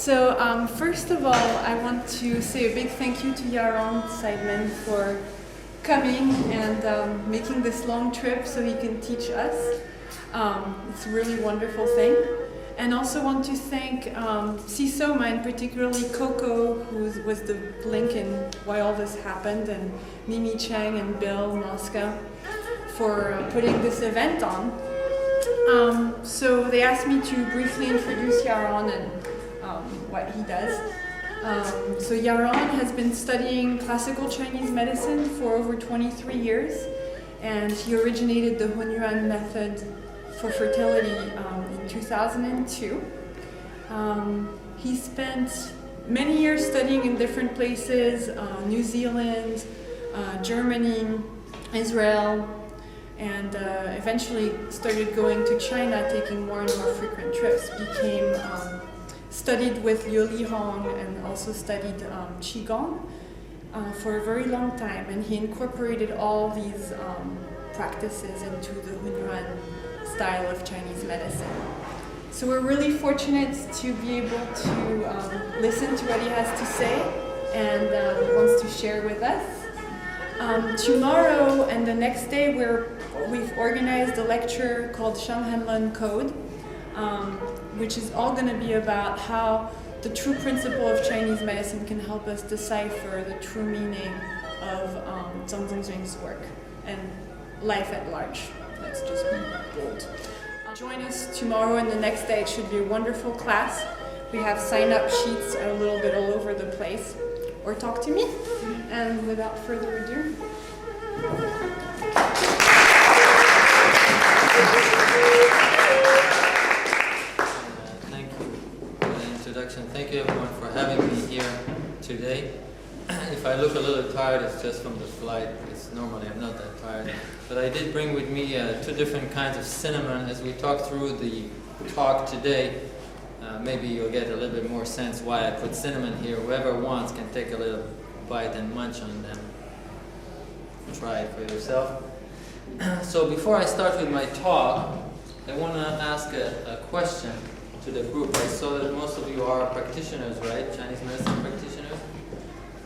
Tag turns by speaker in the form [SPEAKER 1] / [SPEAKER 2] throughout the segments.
[SPEAKER 1] First of all, I want to say a big thank you to Yaron Seidman for coming and making this long trip so he can teach us. It's a really wonderful thing. And also want to thank Sisoma and particularly Coco, who was the link in why all this happened, and Mimi Chang and Bill Mosca for putting this event on. So they asked me to briefly introduce Yaron and what he does. So Yaron has been studying classical Chinese medicine for over 23 years, and he originated the Hunyuan method for fertility in 2002. He spent many years studying in different places, New Zealand, Germany, Israel, and eventually started going to China, taking more and more frequent trips. Studied with Liu Li Hong and also studied Qigong for a very long time, and he incorporated all these practices into the Hunyuan style of Chinese medicine. So we're really fortunate to be able to listen to what he has to say and wants to share with us. Tomorrow and the next day we've organized a lecture called Shanghanlun Code, which is all going to be about how the true principle of Chinese medicine can help us decipher the true meaning of Zhang Zhongxing's work and life at large. Let's just be bold. Join us tomorrow and the next day. It should be a wonderful class. We have sign-up sheets a little bit all over the place. Or talk to me. And without further ado.
[SPEAKER 2] Thank you for the introduction. Thank you everyone for having me here today. If I look a little tired, it's just from the flight. Normally I'm not that tired. But I did bring with me two different kinds of cinnamon. As we talk through the talk today, maybe you'll get a little bit more sense why I put cinnamon here. Whoever wants can take a little bite and munch on them. Try it for yourself. So before I start with my talk, I want to ask a question to the group. I saw that most of you are practitioners, right? Chinese medicine practitioners.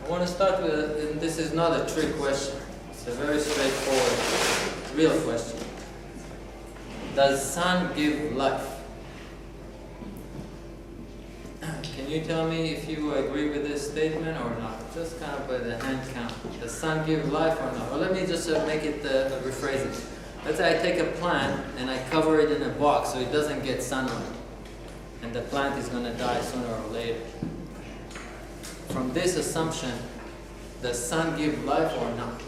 [SPEAKER 2] I want to start with, and this is not a trick question. It's a very straightforward, real question. Does sun give life? Can you tell me if you agree with this statement or not? Just kind of by the hand count. Does sun give life or not? Well, let me just make it, rephrase it. Let's say I take a plant and I cover it in a box so it doesn't get sunlight. And the plant is going to die sooner or later. From this assumption, does sun give life or not?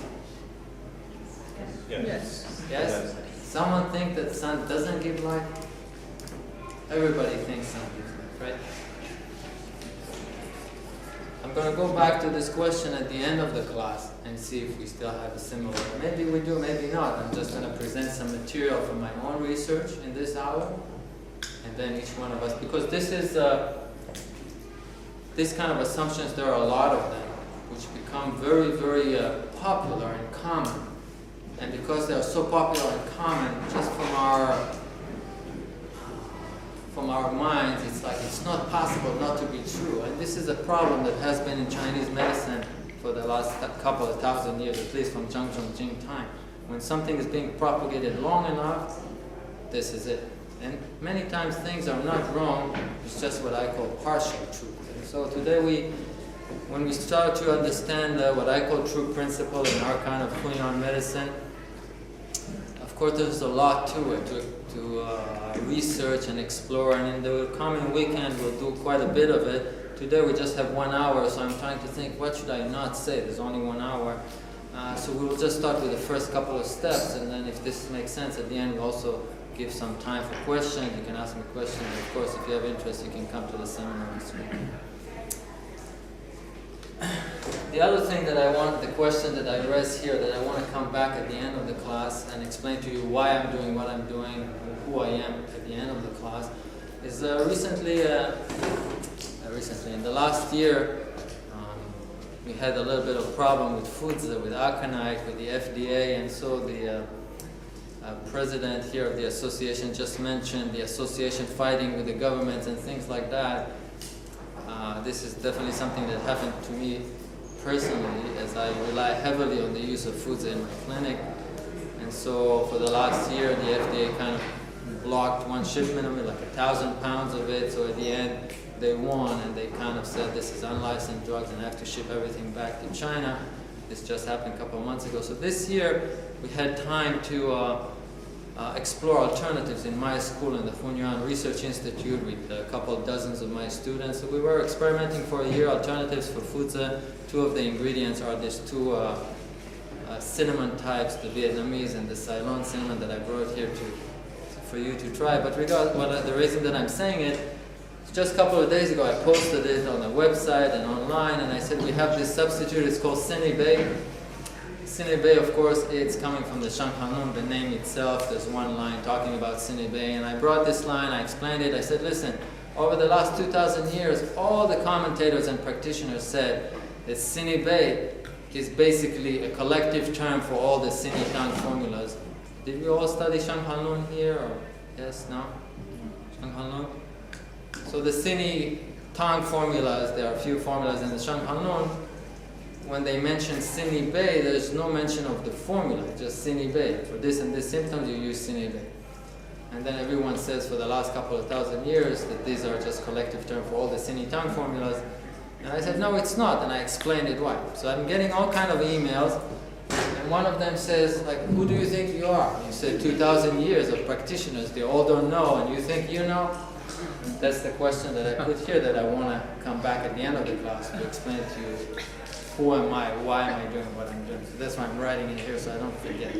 [SPEAKER 3] Yes.
[SPEAKER 2] Yes? Someone think that sun doesn't give life? Everybody thinks sun gives life, right? I'm going to go back to this question at the end of the class and see if we still have a similar. Maybe we do, maybe not. I'm just going to present some material from my own research in this hour, and then each one of us, because this is this kind of assumptions, there are a lot of them, which become very, very popular and common. And because they are so popular and common, just from our minds, it's like it's not possible not to be true. And this is a problem that has been in Chinese medicine for the last couple of thousand years, at least from Zhang Zhongxing time. When something is being propagated long enough, this is it. And many times things are not wrong, it's just what I call partial truth. And so today when we start to understand what I call true principle in our kind of Hunyuan medicine, of course there's a lot to it, to research and explore, and in the coming weekend we'll do quite a bit of it. Today we just have 1 hour, so I'm trying to think, what should I not say? There's only 1 hour. So we'll just start with the first couple of steps, and then if this makes sense, at the end we'll also give some time for questions. You can ask me questions. Of course, if you have interest, you can come to the seminar this week. The other thing that I want, the question that I raised here, that I want to come back at the end of the class and explain to you why I'm doing what I'm doing, and who I am at the end of the class, is recently, in the last year, we had a little bit of problem with foods, with aconite, with the FDA, and so the president here of the association just mentioned the association fighting with the government and things like that. this is definitely something that happened to me personally, as I rely heavily on the use of foods in my clinic. And so for the last year, the FDA kind of blocked one shipment of it, like 1,000 pounds of it. So at the end, they won, and they kind of said this is unlicensed drugs and have to ship everything back to China. This just happened a couple of months ago. So this year, we had time to explore alternatives in my school in the Hunyuan Research Institute with a couple of dozens of my students. So we were experimenting for a year, alternatives for foods. Two of the ingredients are these two cinnamon types, the Vietnamese and the Ceylon cinnamon that I brought here for you to try. But the reason that I'm saying it, just a couple of days ago I posted it on the website and online, and I said we have this substitute, it's called Sinibei. Sinibei, of course, it's coming from the Shanghanun, the name itself. There's one line talking about Sinibei, and I brought this line, I explained it, I said, listen, over the last 2,000 years, all the commentators and practitioners said that Sinibei is basically a collective term for all the Sinitang formulas. Did we all study Shanghanun here? Or yes, no? Shanghanun? So the Sinitang formulas, there are a few formulas in the Shanghanun. When they mention Sinibei, there's no mention of the formula, just Sinibei. For this and this symptoms, you use Sinibei. And then everyone says for the last couple of thousand years that these are just collective terms for all the Sinitang formulas. And I said, no, it's not, and I explained it why. So I'm getting all kind of emails, and one of them says, like, who do you think you are? You said 2,000 years of practitioners, they all don't know, and you think you know? That's the question that I put here that I want to come back at the end of the class to explain to you who am I, why am I doing what I'm doing. So that's why I'm writing it here so I don't forget.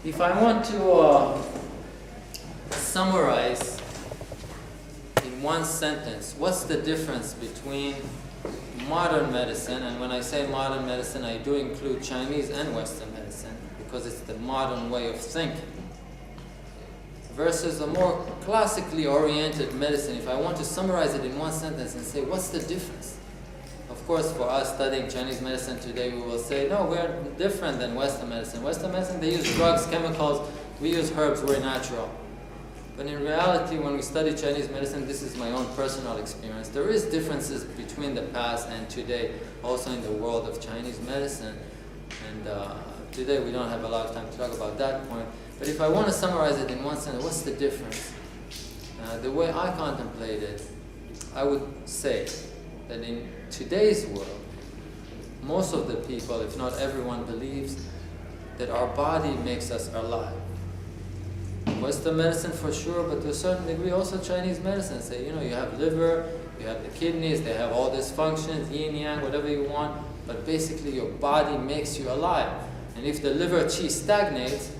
[SPEAKER 2] If I want to summarize in one sentence, what's the difference between modern medicine, and when I say modern medicine, I do include Chinese and Western medicine, because it's the modern way of thinking, versus a more classically oriented medicine. If I want to summarize it in one sentence and say, what's the difference? Of course, for us studying Chinese medicine today, we will say, no, we're different than Western medicine. Western medicine, they use drugs, chemicals, we use herbs, we're natural. But in reality, when we study Chinese medicine, this is my own personal experience, there is differences between the past and today, also in the world of Chinese medicine. And today we don't have a lot of time to talk about that point. But if I want to summarize it in one sentence, what's the difference? The way I contemplate it, I would say that in today's world, most of the people, if not everyone, believes that our body makes us alive. Western medicine for sure, but to a certain degree also Chinese medicine say, you have liver, you have the kidneys, they have all these functions, yin, yang, whatever you want, but basically your body makes you alive. And if the liver qi stagnates,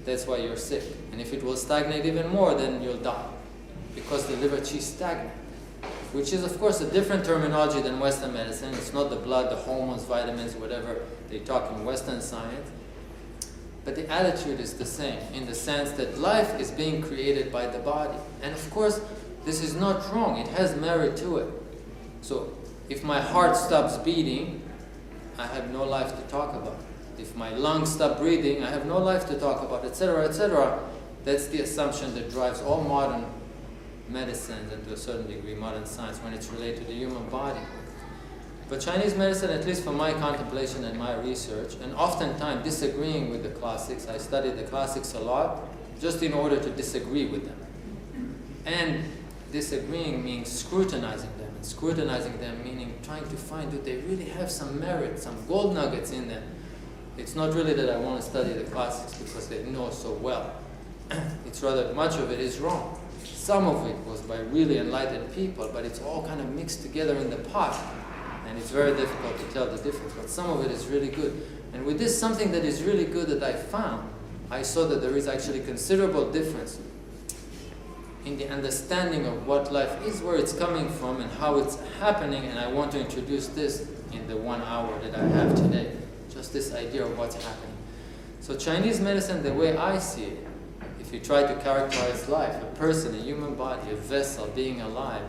[SPEAKER 2] that's why you're sick. And if it will stagnate even more, then you'll die, because the liver qi stagnates. Which is, of course, a different terminology than Western medicine. It's not the blood, the hormones, vitamins, whatever they talk in Western science. But the attitude is the same, in the sense that life is being created by the body. And of course, this is not wrong. It has merit to it. So, if my heart stops beating, I have no life to talk about. If my lungs stop breathing, I have no life to talk about, etc., etc. That's the assumption that drives all modern medicines and to a certain degree modern science when it's related to the human body. But Chinese medicine, at least from my contemplation and my research, and oftentimes disagreeing with the classics, I studied the classics a lot just in order to disagree with them. And disagreeing means scrutinizing them, and scrutinizing them meaning trying to find, do they really have some merit, some gold nuggets in them? It's not really that I want to study the classics because they know so well. It's rather much of it is wrong. Some of it was by really enlightened people, but it's all kind of mixed together in the pot. And it's very difficult to tell the difference, but some of it is really good. And with this, something that is really good that I found, I saw that there is actually considerable difference in the understanding of what life is, where it's coming from, and how it's happening, and I want to introduce this in the 1 hour that I have today. Just this idea of what's happening. So Chinese medicine, the way I see it, if you try to characterize life, a person, a human body, a vessel, being alive,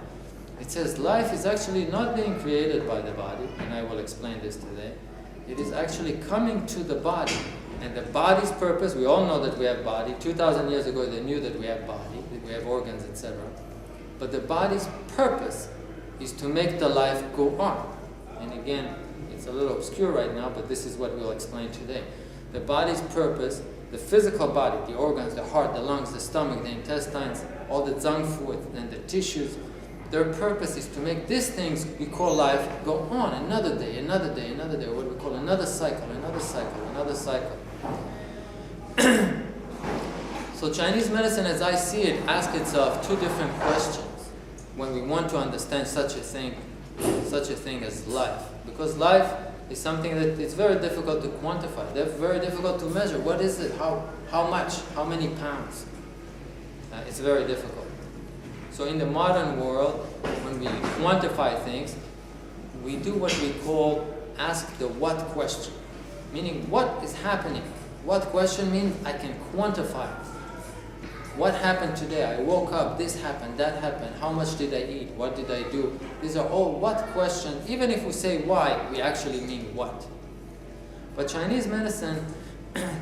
[SPEAKER 2] it says life is actually not being created by the body, and I will explain this today. It is actually coming to the body. And the body's purpose, we all know that we have body. 2,000 years ago they knew that we have body, that we have organs, etc. But the body's purpose is to make the life go on. And again, it's a little obscure right now, but this is what we'll explain today. The body's purpose, the physical body, the organs, the heart, the lungs, the stomach, the intestines, all the junk food and the tissues, their purpose is to make these things we call life go on. Another day, another day, another day, what we call another cycle, another cycle, another cycle. So Chinese medicine, as I see it, asks itself two different questions when we want to understand such a thing as life. Because life is something that it's very difficult to quantify. They're very difficult to measure. What is it? How much? How many pounds? It's very difficult. So in the modern world, when we quantify things, we do what we call ask the what question. Meaning, what is happening? What question means I can quantify it. What happened today? I woke up, this happened, that happened, how much did I eat, what did I do? These are all what questions. Even if we say why, we actually mean what. But Chinese medicine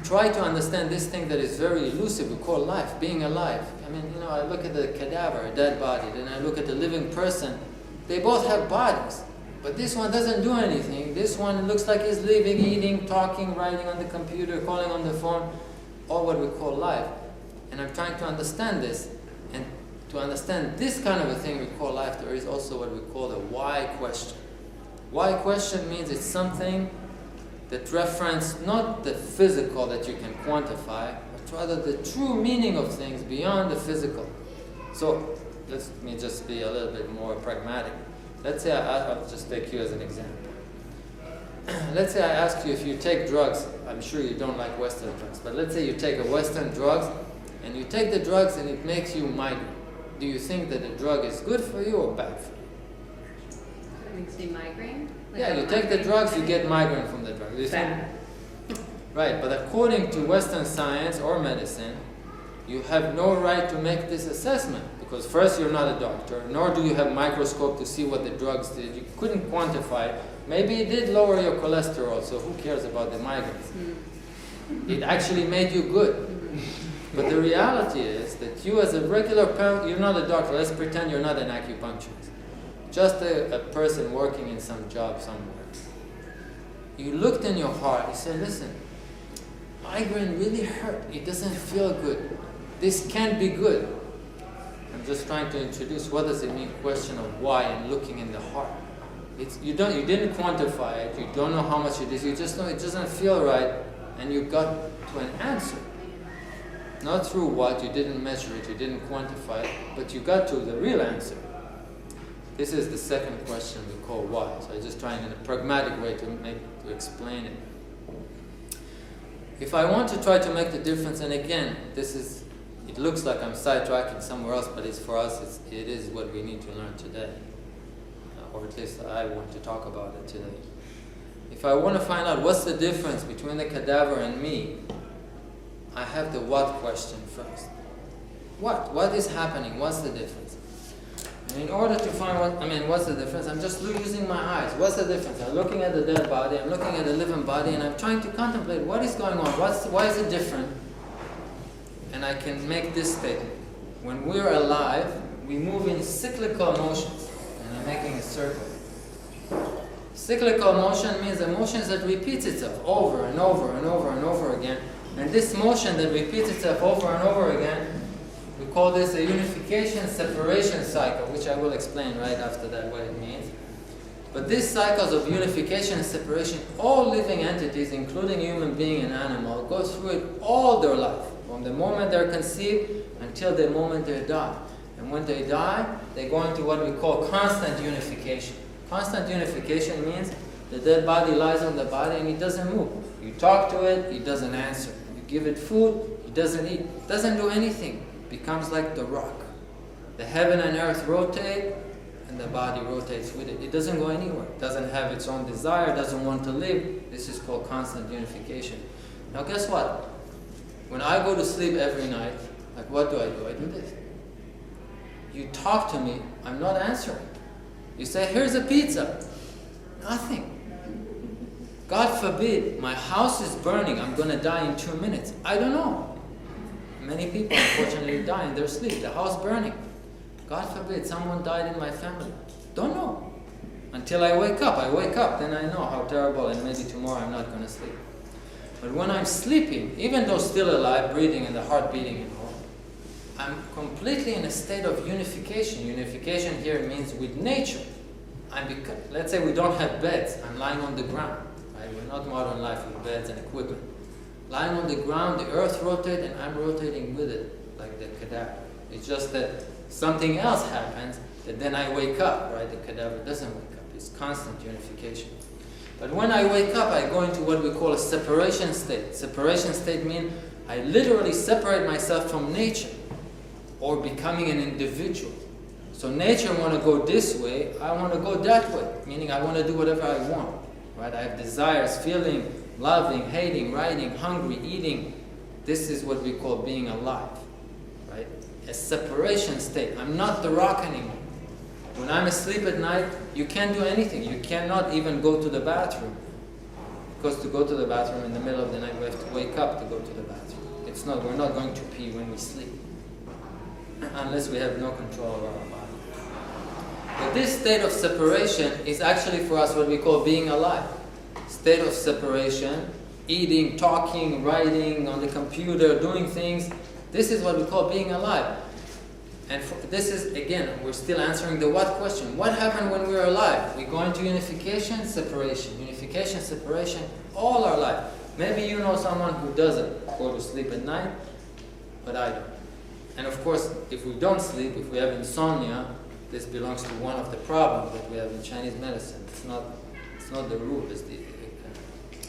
[SPEAKER 2] try to understand this thing that is very elusive, we call life, being alive. I mean, I look at the cadaver, a dead body, then I look at the living person. They both have bodies, but this one doesn't do anything. This one looks like he's living, eating, talking, writing on the computer, calling on the phone, all what we call life. And I'm trying to understand this. And to understand this kind of a thing we call life, there is also what we call the why question. Why question means it's something that references not the physical that you can quantify, but rather the true meaning of things beyond the physical. So let me just be a little bit more pragmatic. Let's say I'll just take you as an example. Let's say I ask you if you take drugs. I'm sure you don't like Western drugs, but let's say you take a Western drugs, and you take the drugs and it makes you migraine. Do you think that the drug is good for you or bad for you?
[SPEAKER 3] It makes me migraine?
[SPEAKER 2] Yeah, you take the drugs, you get migraine from the drug. Do you think? Right, but according to Western science or medicine, you have no right to make this assessment. Because first, you're not a doctor, nor do you have a microscope to see what the drugs did. You couldn't quantify it. Maybe it did lower your cholesterol, so who cares about the migraines? It actually made you good. But the reality is that you as a regular parent, you're not a doctor. Let's pretend you're not an acupuncturist. Just a person working in some job somewhere. You looked in your heart, you said, listen, migraine really hurt. It doesn't feel good. This can't be good. I'm just trying to introduce what does it mean, question of why and looking in the heart. You didn't quantify it, you don't know how much it is, you just know it doesn't feel right, and you got to an answer. Not through what, you didn't measure it, you didn't quantify it, but you got to the real answer. This is the second question we call why. So I'm just trying in a pragmatic way to explain it. If I want to try to make the difference, and again, it looks like I'm sidetracking somewhere else, but it's for us, it is what we need to learn today. Or at least I want to talk about it today. If I want to find out what's the difference between the cadaver and me, I have the what question first. What is happening? What's the difference? And in order to find what's the difference, I'm just using my eyes. What's the difference? I'm looking at the dead body, I'm looking at the living body, and I'm trying to contemplate what is going on. Why is it different? And I can make this statement. When we're alive, we move in cyclical motions. And I'm making a circle. Cyclical motion means a motion that repeats itself over and over and over and over again. And this motion that repeats itself over and over again, we call this a unification-separation cycle, which I will explain right after that what it means. But these cycles of unification and separation, all living entities, including human being and animal, go through it all their life, from the moment they're conceived until the moment they die. And when they die, they go into what we call constant unification. Constant unification means the dead body lies on the body and it doesn't move. You talk to it, it doesn't answer. You give it food, it doesn't eat. It doesn't do anything. It becomes like the rock. The heaven and earth rotate, and the body rotates with it. It doesn't go anywhere. It doesn't have its own desire, doesn't want to live. This is called constant unification. Now guess what? When I go to sleep every night, what do? I do this. You talk to me, I'm not answering. You say, here's a pizza. Nothing. God forbid, my house is burning, I'm going to die in 2 minutes. I don't know. Many people unfortunately die in their sleep. The house burning. God forbid, someone died in my family. Don't know. Until I wake up. I wake up, then I know how terrible, and maybe tomorrow I'm not going to sleep. But when I'm sleeping, even though still alive, breathing and the heart beating and all, I'm completely in a state of unification. Unification here means with nature. Let's say we don't have beds. I'm lying on the ground. Right? We're not modern life with beds and equipment. Lying on the ground, the earth rotates and I'm rotating with it, like the cadaver. It's just that something else happens that then I wake up, right? The cadaver doesn't wake up. It's constant unification. But when I wake up, I go into what we call a separation state. Separation state means I literally separate myself from nature or becoming an individual. So nature want to go this way, I want to go that way, meaning I want to do whatever I want. Right? I have desires, feeling, loving, hating, writing, hungry, eating. This is what we call being alive. Right? A separation state. I'm not the rock anymore. When I'm asleep at night, you can't do anything. You cannot even go to the bathroom. Because to go to the bathroom in the middle of the night, we have to wake up to go to the bathroom. We're not going to pee when we sleep. Unless we have no control over our body. But this state of separation is actually for us what we call being alive. State of separation, eating, talking, writing on the computer, doing things. This is what we call being alive. And this is, again, we're still answering the what question. What happened when we were alive? We go into unification, separation. Unification, separation, all our life. Maybe you know someone who doesn't go to sleep at night, but I don't. And of course, if we don't sleep, if we have insomnia, this belongs to one of the problems that we have in Chinese medicine. It's not the rule, it's the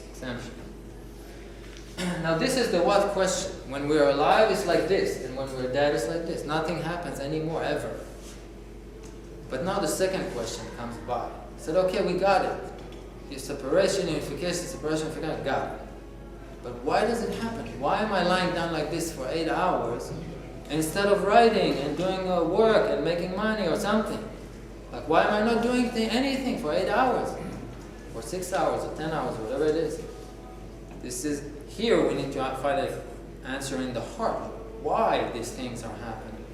[SPEAKER 2] exemption. Now this is the what question. When we're alive, it's like this, and when we're dead, it's like this. Nothing happens anymore, ever. But now the second question comes by. I said, okay, we got it. Your separation, unification, separation, unification, got it. But why does it happen? Why am I lying down like this for 8 hours instead of writing and doing work and making money or something? Like, why am I not doing anything for 8 hours? Or 6 hours or 10 hours, whatever it is. This is, here we need to find an answer in the heart. Why these things are happening.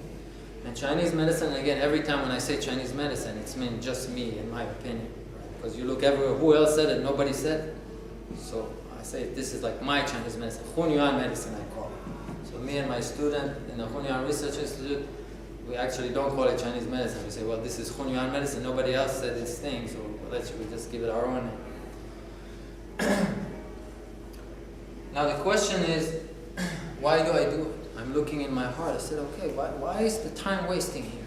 [SPEAKER 2] And Chinese medicine, again, every time when I say Chinese medicine, it's mean just me, in my opinion. Because you look everywhere, who else said it? Nobody said it. So I say this is like my Chinese medicine, Hunyuan medicine I call it. So me and my student in the Hunyuan Research Institute, we actually don't call it Chinese medicine. We say, well, this is Hunyuan medicine. Nobody else said this thing, so we just give it our own name. Now the question is, why do I do it? I'm looking in my heart. I said, okay, why is the time wasting here?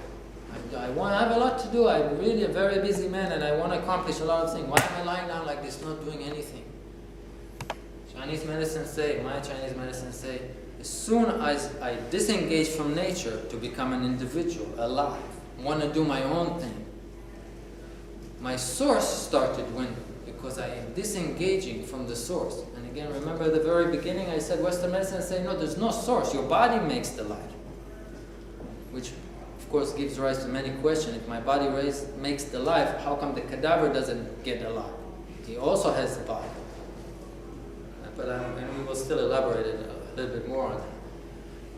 [SPEAKER 2] I have a lot to do. I'm really a very busy man and I want to accomplish a lot of things. Why am I lying down like this, not doing anything? Chinese medicine say, my Chinese medicine say, as soon as I disengage from nature to become an individual, alive, want to do my own thing, my source started dwindling because I am disengaging from the source. And again, remember at the very beginning I said Western medicine say, no, there's no source. Your body makes the light. Which, of course, gives rise to many questions. If my body makes the life, how come the cadaver doesn't get alive? He also has a body. And we will still elaborate a little bit more on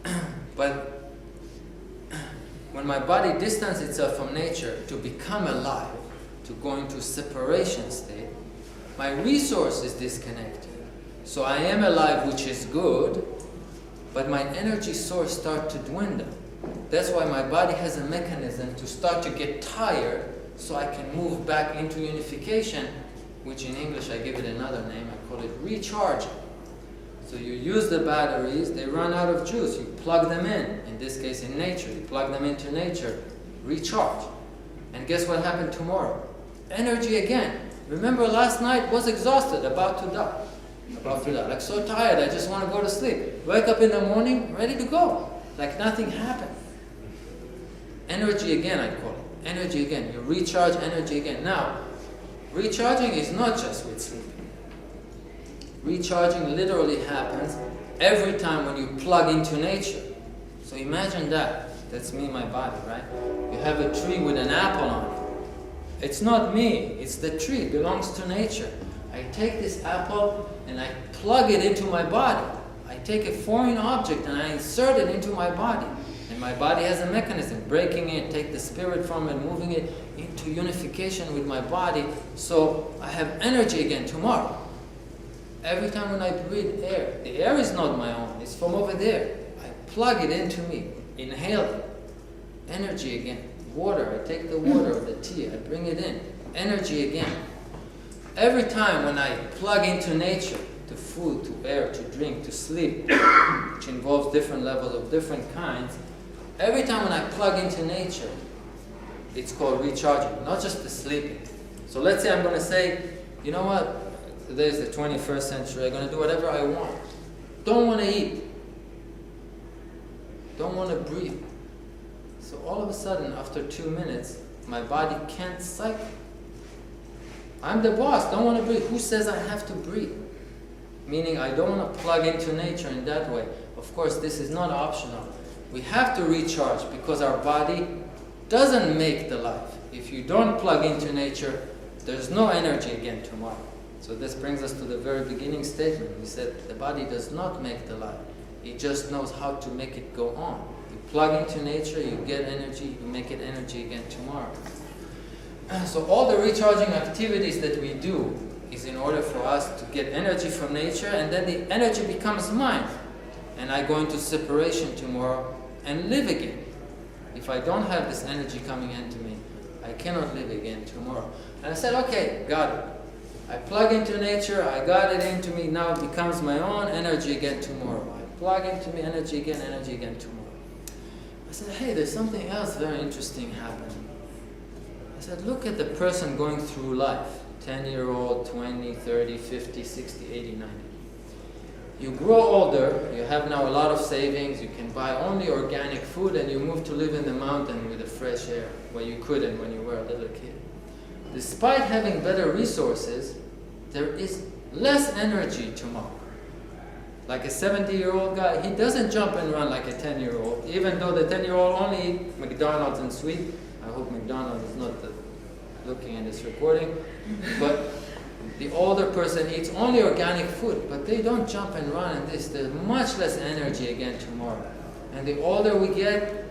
[SPEAKER 2] that. But when my body distances itself from nature to become alive, to go into separation state, my resource is disconnected. So I am alive, which is good, but my energy source starts to dwindle. That's why my body has a mechanism to start to get tired so I can move back into unification, which in English I give it another name, I call it recharging. So you use the batteries, they run out of juice, you plug them in this case in nature, you plug them into nature, recharge. And guess what happened tomorrow? Energy again. Remember last night was exhausted, about to die. Like so tired, I just want to go to sleep. Wake up in the morning, ready to go. Like nothing happened. Energy again, I call it. Energy again. You recharge energy again. Now, recharging is not just with sleeping. Recharging literally happens every time when you plug into nature. So imagine that. That's me, my body, right? You have a tree with an apple on it. It's not me, it's the tree, it belongs to nature. I take this apple and I plug it into my body. I take a foreign object and I insert it into my body. And my body has a mechanism, breaking it, take the spirit from it, moving it into into unification with my body so I have energy again tomorrow. Every time when I breathe air, the air is not my own, it's from over there. I plug it into me, inhale it, energy again. Water, I take the water or the tea, I bring it in, energy again. Every time when I plug into nature, to food, to air, to drink, to sleep, which involves different levels of different kinds, every time when I plug into nature, it's called recharging, not just the sleeping. So let's say I'm going to say, you know what, today is the 21st century, I'm going to do whatever I want. Don't want to eat. Don't want to breathe. So all of a sudden, after 2 minutes, my body can't cycle. I'm the boss, don't want to breathe. Who says I have to breathe? Meaning I don't want to plug into nature in that way. Of course, this is not optional. We have to recharge because our body doesn't make the life. If you don't plug into nature, there's no energy again tomorrow. So this brings us to the very beginning statement. We said the body does not make the life. It just knows how to make it go on. You plug into nature, you get energy, you make it energy again tomorrow. So all the recharging activities that we do is in order for us to get energy from nature, and then the energy becomes mine. And I go into separation tomorrow and live again. If I don't have this energy coming into me, I cannot live again tomorrow. And I said, okay, got it. I plug into nature, I got it into me, now it becomes my own energy again tomorrow. I plug into me, energy again tomorrow. I said, hey, there's something else very interesting happening. I said, look at the person going through life, 10-year-old, 20, 30, 50, 60, 80, 90. You grow older, you have now a lot of savings, you can buy only organic food, and you move to live in the mountain with the fresh air, where you couldn't when you were a little kid. Despite having better resources, there is less energy tomorrow. Like a 70-year-old guy, he doesn't jump and run like a 10-year-old, even though the 10-year-old only eats McDonald's and sweet. I hope McDonald's is not looking at this recording. But the older person eats only organic food, but they don't jump and run and this. There's much less energy again tomorrow. And the older we get,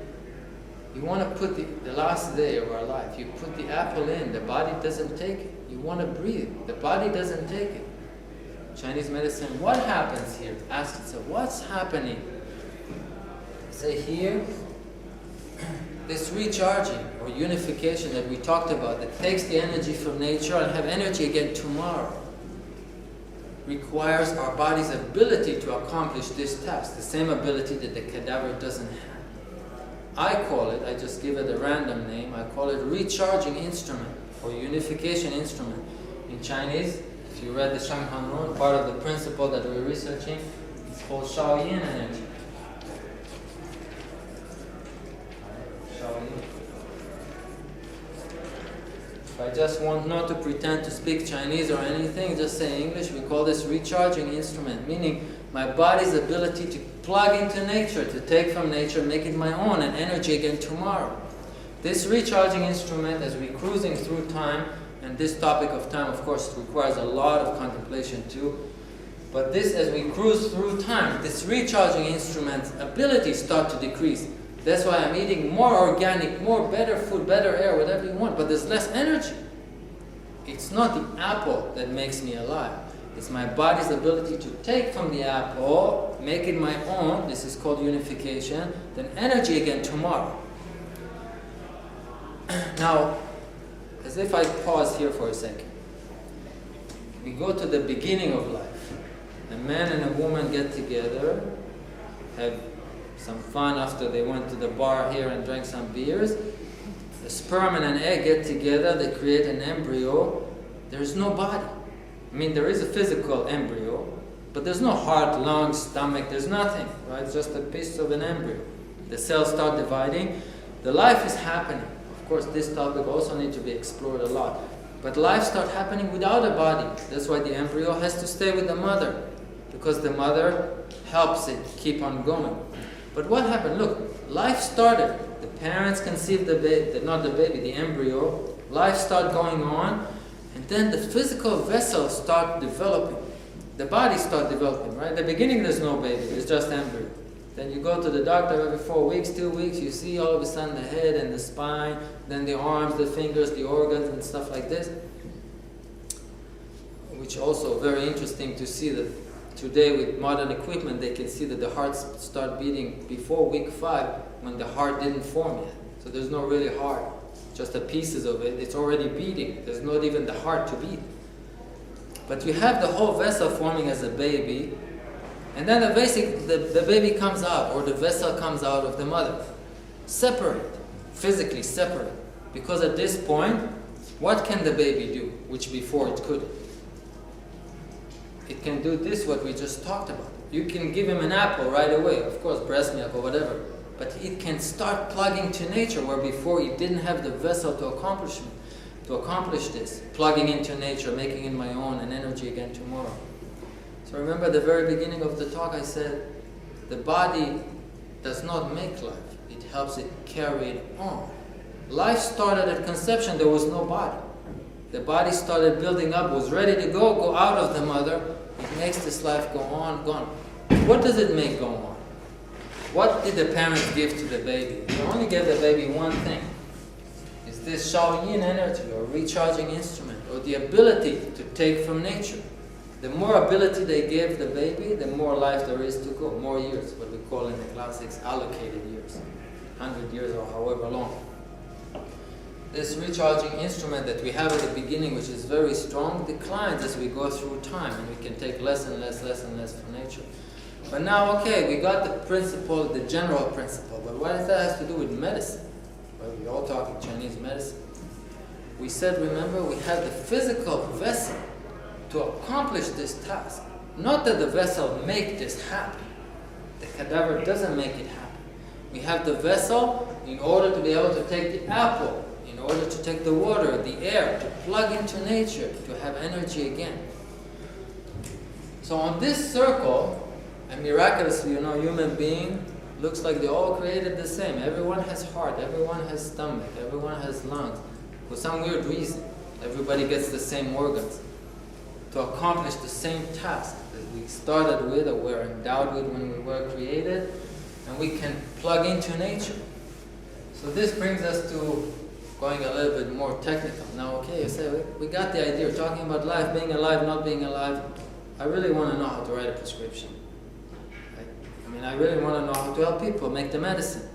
[SPEAKER 2] you want to put the last day of our life, you put the apple in, the body doesn't take it. You want to breathe, the body doesn't take it. Chinese medicine, what happens here? Ask itself, what's happening? Say here, this recharging or unification that we talked about that takes the energy from nature and have energy again tomorrow requires our body's ability to accomplish this task, the same ability that the cadaver doesn't have. I call it, I just give it a random name, I call it recharging instrument or unification instrument. In Chinese, if you read the Shang Han, part of the principle that we're researching, it's called Shaoyin energy. If I just want not to pretend to speak Chinese or anything, just say English, we call this recharging instrument, meaning my body's ability to plug into nature, to take from nature, make it my own, and energy again tomorrow. This recharging instrument, as we're cruising through time, and this topic of time, of course, requires a lot of contemplation too, but this, as we cruise through time, this recharging instrument's ability starts to decrease. That's why I'm eating more organic, more better food, better air, whatever you want, but there's less energy. It's not the apple that makes me alive. It's my body's ability to take from the apple, make it my own, this is called unification, then energy again tomorrow. Now, as if I pause here for a second. We go to the beginning of life. A man and a woman get together, have some fun after they went to the bar here and drank some beers. The sperm and an egg get together, they create an embryo. There's no body. I mean, there is a physical embryo, but there's no heart, lungs, stomach, there's nothing, right? It's just a piece of an embryo. The cells start dividing. The life is happening. Of course, this topic also needs to be explored a lot. But life starts happening without a body. That's why the embryo has to stay with the mother, because the mother helps it keep on going. But what happened? Look, life started. The parents conceived the baby, not the baby, the embryo. Life started going on, and then the physical vessels start developing. The body start developing, right? At the beginning, there's no baby, there's just embryo. Then you go to the doctor every 4 weeks, 2 weeks, you see all of a sudden the head and the spine, then the arms, the fingers, the organs and stuff like this. Which also very interesting to see that today with modern equipment they can see that the heart start beating before week 5 when the heart didn't form yet. So there's no really heart, just the pieces of it, it's already beating. There's not even the heart to beat. But you have the whole vessel forming as a baby, and then the baby comes out, or the vessel comes out of the mother. Separate, physically separate. Because at this point, what can the baby do, which before it couldn't? It can do this, what we just talked about. You can give him an apple right away, of course, breast milk or whatever, but it can start plugging to nature, where before it didn't have the vessel to accomplish this, plugging into nature, making it my own, and energy again tomorrow. So remember at the very beginning of the talk I said, the body does not make life, it helps it carry it on. Life started at conception, there was no body. The body started building up, was ready to go out of the mother. It makes this life go on, go on. What does it make go on? What did the parents give to the baby? They only gave the baby one thing. Is this Hunyuan energy, or recharging instrument, or the ability to take from nature. The more ability they give the baby, the more life there is to go, more years, what we call in the classics allocated years, 100 years or however long. This recharging instrument that we have at the beginning, which is very strong, declines as we go through time, and we can take less and less from nature. But now, okay, we got the principle, the general principle, but what does that have to do with medicine? Well, we're all talking Chinese medicine. We said, remember, we have the physical vessel to accomplish this task. Not that the vessel make this happen. The cadaver doesn't make it happen. We have the vessel in order to be able to take the apple, in order to take the water, the air, to plug into nature, to have energy again. So on this circle, and miraculously, human being looks like they're all created the same. Everyone has heart, everyone has stomach, everyone has lungs. For some weird reason, everybody gets the same organs to accomplish the same task that we started with, or were endowed with when we were created, and we can plug into nature. So this brings us to going a little bit more technical. Now, okay, you say, we got the idea. We're talking about life, being alive, not being alive. I really want to know how to write a prescription. Right? I really want to know how to help people make the medicine.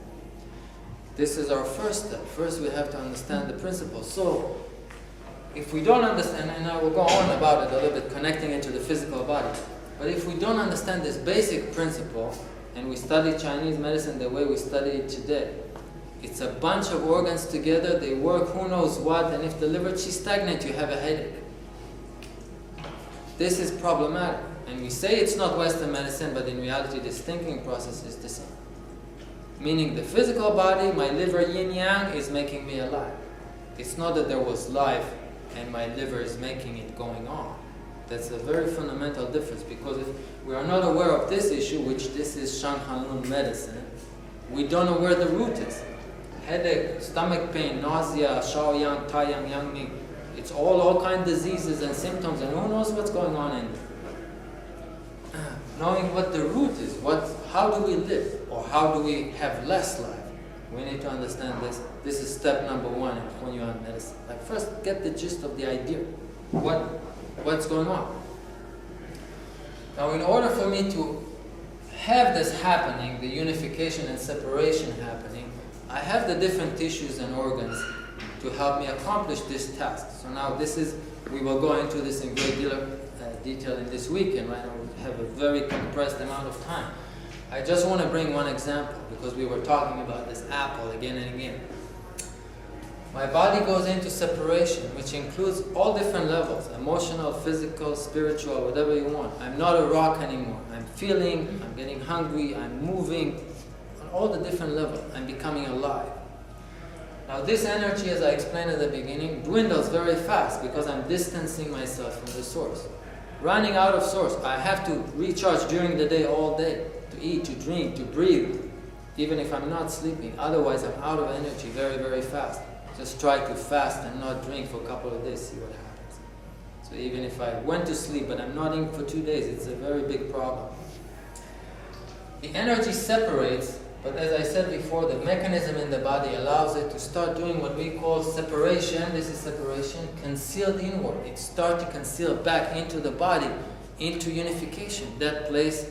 [SPEAKER 2] This is our first step. First, we have to understand the principles. So, if we don't understand, and I will go on about it a little bit, connecting it to the physical body, but if we don't understand this basic principle, and we study Chinese medicine the way we study it today, it's a bunch of organs together, they work who knows what, and if the liver is stagnant, you have a headache. This is problematic. And we say it's not Western medicine, but in reality this thinking process is the same. Meaning the physical body, my liver yin-yang is making me alive. It's not that there was life and my liver is making it going on. That's a very fundamental difference, because if we are not aware of this issue, which this is Shanghanlun medicine, we don't know where the root is. Headache, stomach pain, nausea, Shaoyang, Taiyang, Yangming, it's all kind of diseases and symptoms, and who knows what's going on in there. Knowing what the root is, how do we live, or how do we have less life? We need to understand this. This is step number 1 in Hunyuan medicine. Like, first, get the gist of the idea. What's going on? Now, in order for me to have this happening, the unification and separation happening, I have the different tissues and organs to help me accomplish this task. So now we will go into this in great detail in this weekend, right? We have a very compressed amount of time. I just want to bring one example, because we were talking about this apple again and again. My body goes into separation, which includes all different levels: emotional, physical, spiritual, whatever you want. I'm not a rock anymore. I'm feeling, I'm getting hungry, I'm moving, on all the different levels. I'm becoming alive. Now this energy, as I explained at the beginning, dwindles very fast because I'm distancing myself from the source. Running out of source, I have to recharge during the day, all day, to eat, to drink, to breathe, even if I'm not sleeping. Otherwise, I'm out of energy very, very fast. Just try to fast and not drink for a couple of days, see what happens. So even if I went to sleep, but I'm not eating for 2 days, it's a very big problem. the energy separates, but as I said before, the mechanism in the body allows it to start doing what we call separation. This is separation, concealed inward. It starts to conceal back into the body, into unification. That place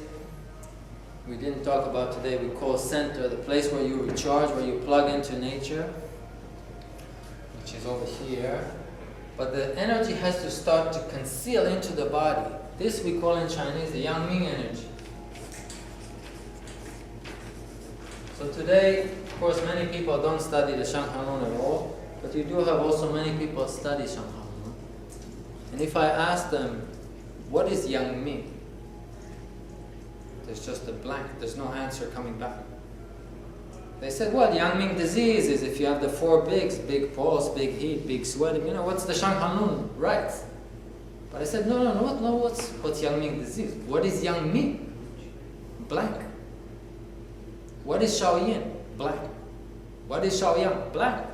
[SPEAKER 2] we didn't talk about today, we call center, the place where you recharge, where you plug into nature, which is over here. But the energy has to start to conceal into the body. This we call in Chinese the Yang Ming energy. So today, of course, many people don't study the Shanghanlun at all, but you do have also many people study Shanghanlun. And if I ask them, what is Yang Ming? There's just a blank, there's no answer coming back. They said, well, Yang Ming disease is if you have the four bigs, big pulse, big heat, big sweating, what's the Shanghanlun writes? But I said, no, what's Yang Ming disease? What is Yang Ming? Blank. What is Shaoyin? Blank. What is Shaoyang? Blank.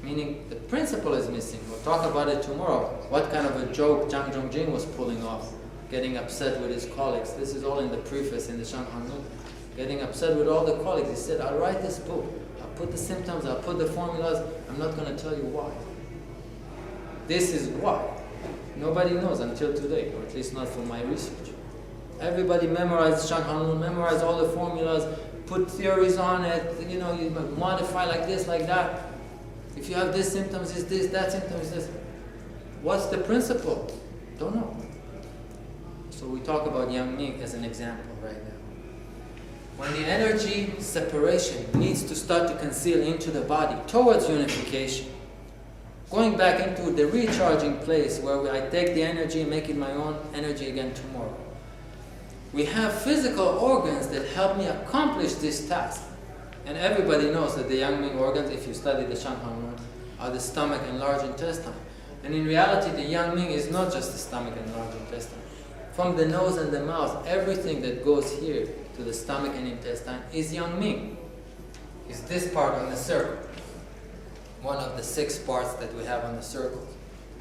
[SPEAKER 2] Meaning the principle is missing. We'll talk about it tomorrow. What kind of a joke Zhang Zhongjing was pulling off, getting upset with his colleagues. This is all in the preface in the Shanghanlun. Getting upset with all the colleagues. He said, I'll write this book. I'll put the symptoms, I'll put the formulas. I'm not going to tell you why. This is why. Nobody knows until today, or at least not from my research. Everybody memorized Shanghanlun, memorized all the formulas, put theories on it, you modify like this, like that. If you have this symptoms, is this, that symptom is this. What's the principle? Don't know. So we talk about Yang Ming as an example right now. When the energy separation needs to start to conceal into the body towards unification, going back into the recharging place where I take the energy and make it my own energy again tomorrow. We have physical organs that help me accomplish this task. And everybody knows that the Yang Ming organs, if you study the Shanghanlun, are the stomach and large intestine. And in reality, the Yang Ming is not just the stomach and large intestine. From the nose and the mouth, everything that goes here to the stomach and intestine is Yang Ming. Is this part on the circle. One of the 6 parts that we have on the circle.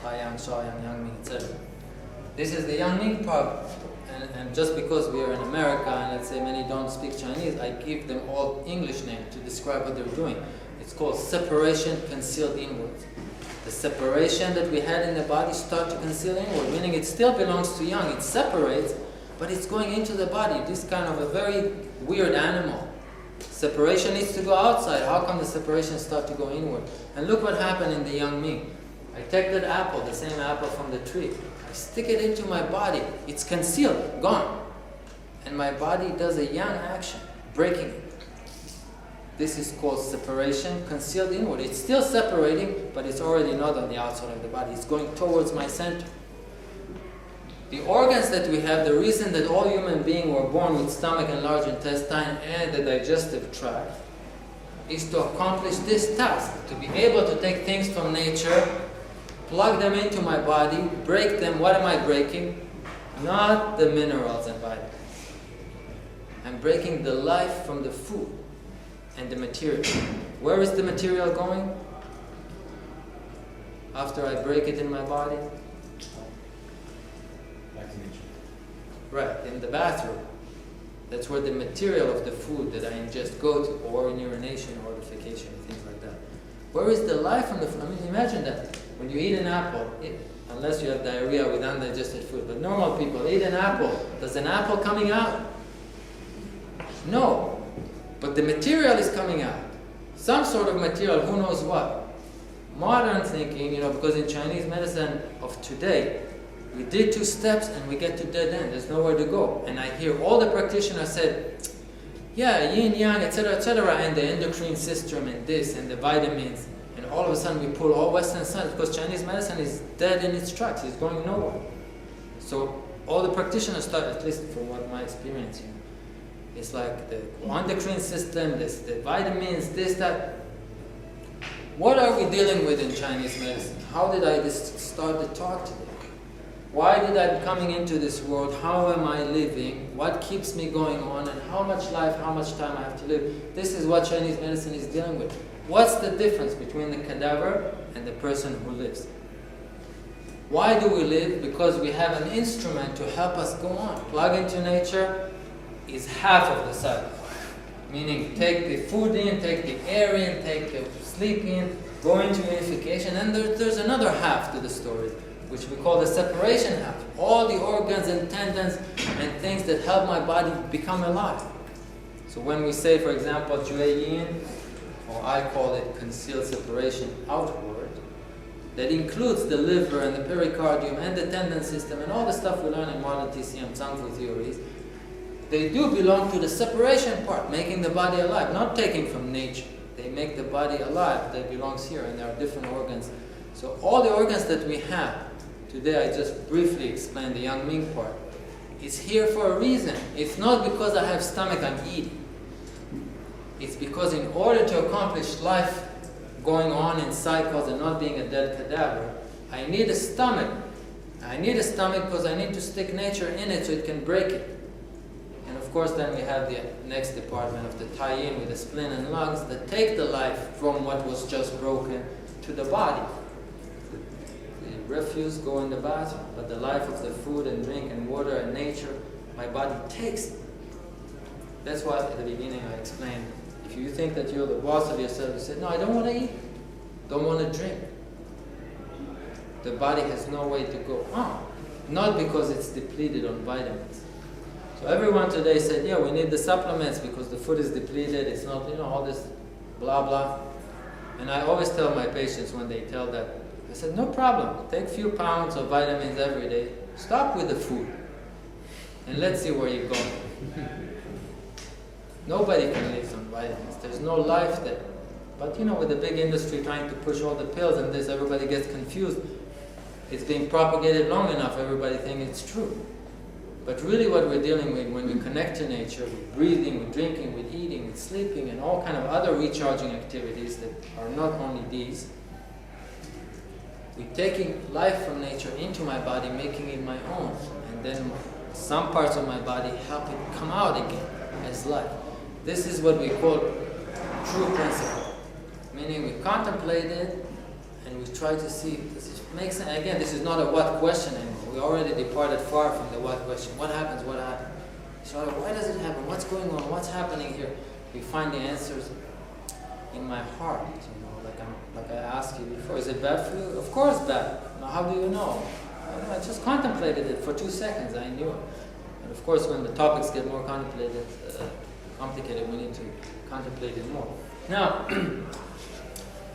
[SPEAKER 2] Taiyang, Shaoyang, Yang Ming, etc. This is the Yang Ming part. And just because we are in America and let's say many don't speak Chinese, I give them all English names to describe what they're doing. It's called separation concealed inwards. The separation that we had in the body start to conceal inward, meaning it still belongs to Yang. It separates, but it's going into the body. This kind of a very weird animal. Separation needs to go outside. How come the separation start to go inward? And look what happened in the Yang Ming. I take that apple, the same apple from the tree. I stick it into my body. It's concealed, gone. And my body does a Yang action, breaking it. This is called separation, concealed inward. It's still separating, but it's already not on the outside of the body. It's going towards my center. The organs that we have, the reason that all human beings were born with stomach and large intestine and the digestive tract, is to accomplish this task, to be able to take things from nature, plug them into my body, break them. What am I breaking? Not the minerals and vitamins. I'm breaking the life from the food and the material. Where is the material going? After I break it in my body?
[SPEAKER 4] Back to nature.
[SPEAKER 2] Right, in the bathroom. That's where the material of the food that I ingest go to, or in urination or defecation, things like that. Where is the life from the food? I mean, imagine that. When you eat an apple, unless you have diarrhea with undigested food, but normal people eat an apple. Does an apple coming out? No. But the material is coming out. Some sort of material, who knows what. Modern thinking, because in Chinese medicine of today, we did 2 steps and we get to dead end. There's nowhere to go. And I hear all the practitioners said, yeah, yin, yang, etc., and the endocrine system and this and the vitamins. And all of a sudden we pull all Western science because Chinese medicine is dead in its tracks. It's going nowhere. So all the practitioners start, at least from what my experience, it's like the endocrine system, the vitamins, this, that. What are we dealing with in Chinese medicine? How did I start the talk today? Why did I coming into this world? How am I living? What keeps me going on? And how much life, how much time I have to live? This is what Chinese medicine is dealing with. What's the difference between the cadaver and the person who lives? Why do we live? Because we have an instrument to help us go on. Plug into nature. is half of the cycle. Meaning take the food in, take the air in, take the sleep in, go into unification, and there's another half to the story, which we call the separation half. All the organs and tendons and things that help my body become alive. So when we say, for example, Jueyin, or I call it concealed separation outward, that includes the liver and the pericardium and the tendon system and all the stuff we learn in modern TCM, Zangfu theories, they do belong to the separation part, making the body alive, not taking from nature. They make the body alive, that belongs here, and there are different organs. So all the organs that we have, today I just briefly explained the Yang Ming part, is here for a reason. It's not because I have stomach I'm eating. It's because in order to accomplish life going on in cycles and not being a dead cadaver, I need a stomach. I need a stomach because I need to stick nature in it so it can break it. And of course then we have the next department of the tie-in with the spleen and lungs that take the life from what was just broken to the body. The refuse go in the bathroom, but the life of the food and drink and water and nature, my body takes it. That's why at the beginning I explained, if you think that you're the boss of yourself, you say, no, I don't want to eat, don't want to drink. The body has no way to go on, not because it's depleted on vitamins. So everyone today said, yeah, we need the supplements because the food is depleted, it's not, all this blah, blah. And I always tell my patients when they tell that, I said, no problem, take a few pounds of vitamins every day, stop with the food, and let's see where you go. Nobody can live on vitamins, there's no life there. But with the big industry trying to push all the pills and this, everybody gets confused. It's being propagated long enough, everybody thinks it's true. But really what we're dealing with when we connect to nature, with breathing, with drinking, with eating, with sleeping, and all kind of other recharging activities that are not only these, we're taking life from nature into my body, making it my own, and then some parts of my body help it come out again as life. This is what we call true principle, meaning we contemplate it and we try to see, does it make sense? Again, this is not a what question anymore. We already departed far from the what question. What happens? What happens? So why does it happen? What's going on? What's happening here? We find the answers in my heart. Like I asked you before. Is it bad for you? Of course bad. Now, how do you know? I just contemplated it for 2 seconds. I knew it. And of course, when the topics get more complicated, we need to contemplate it more. Now,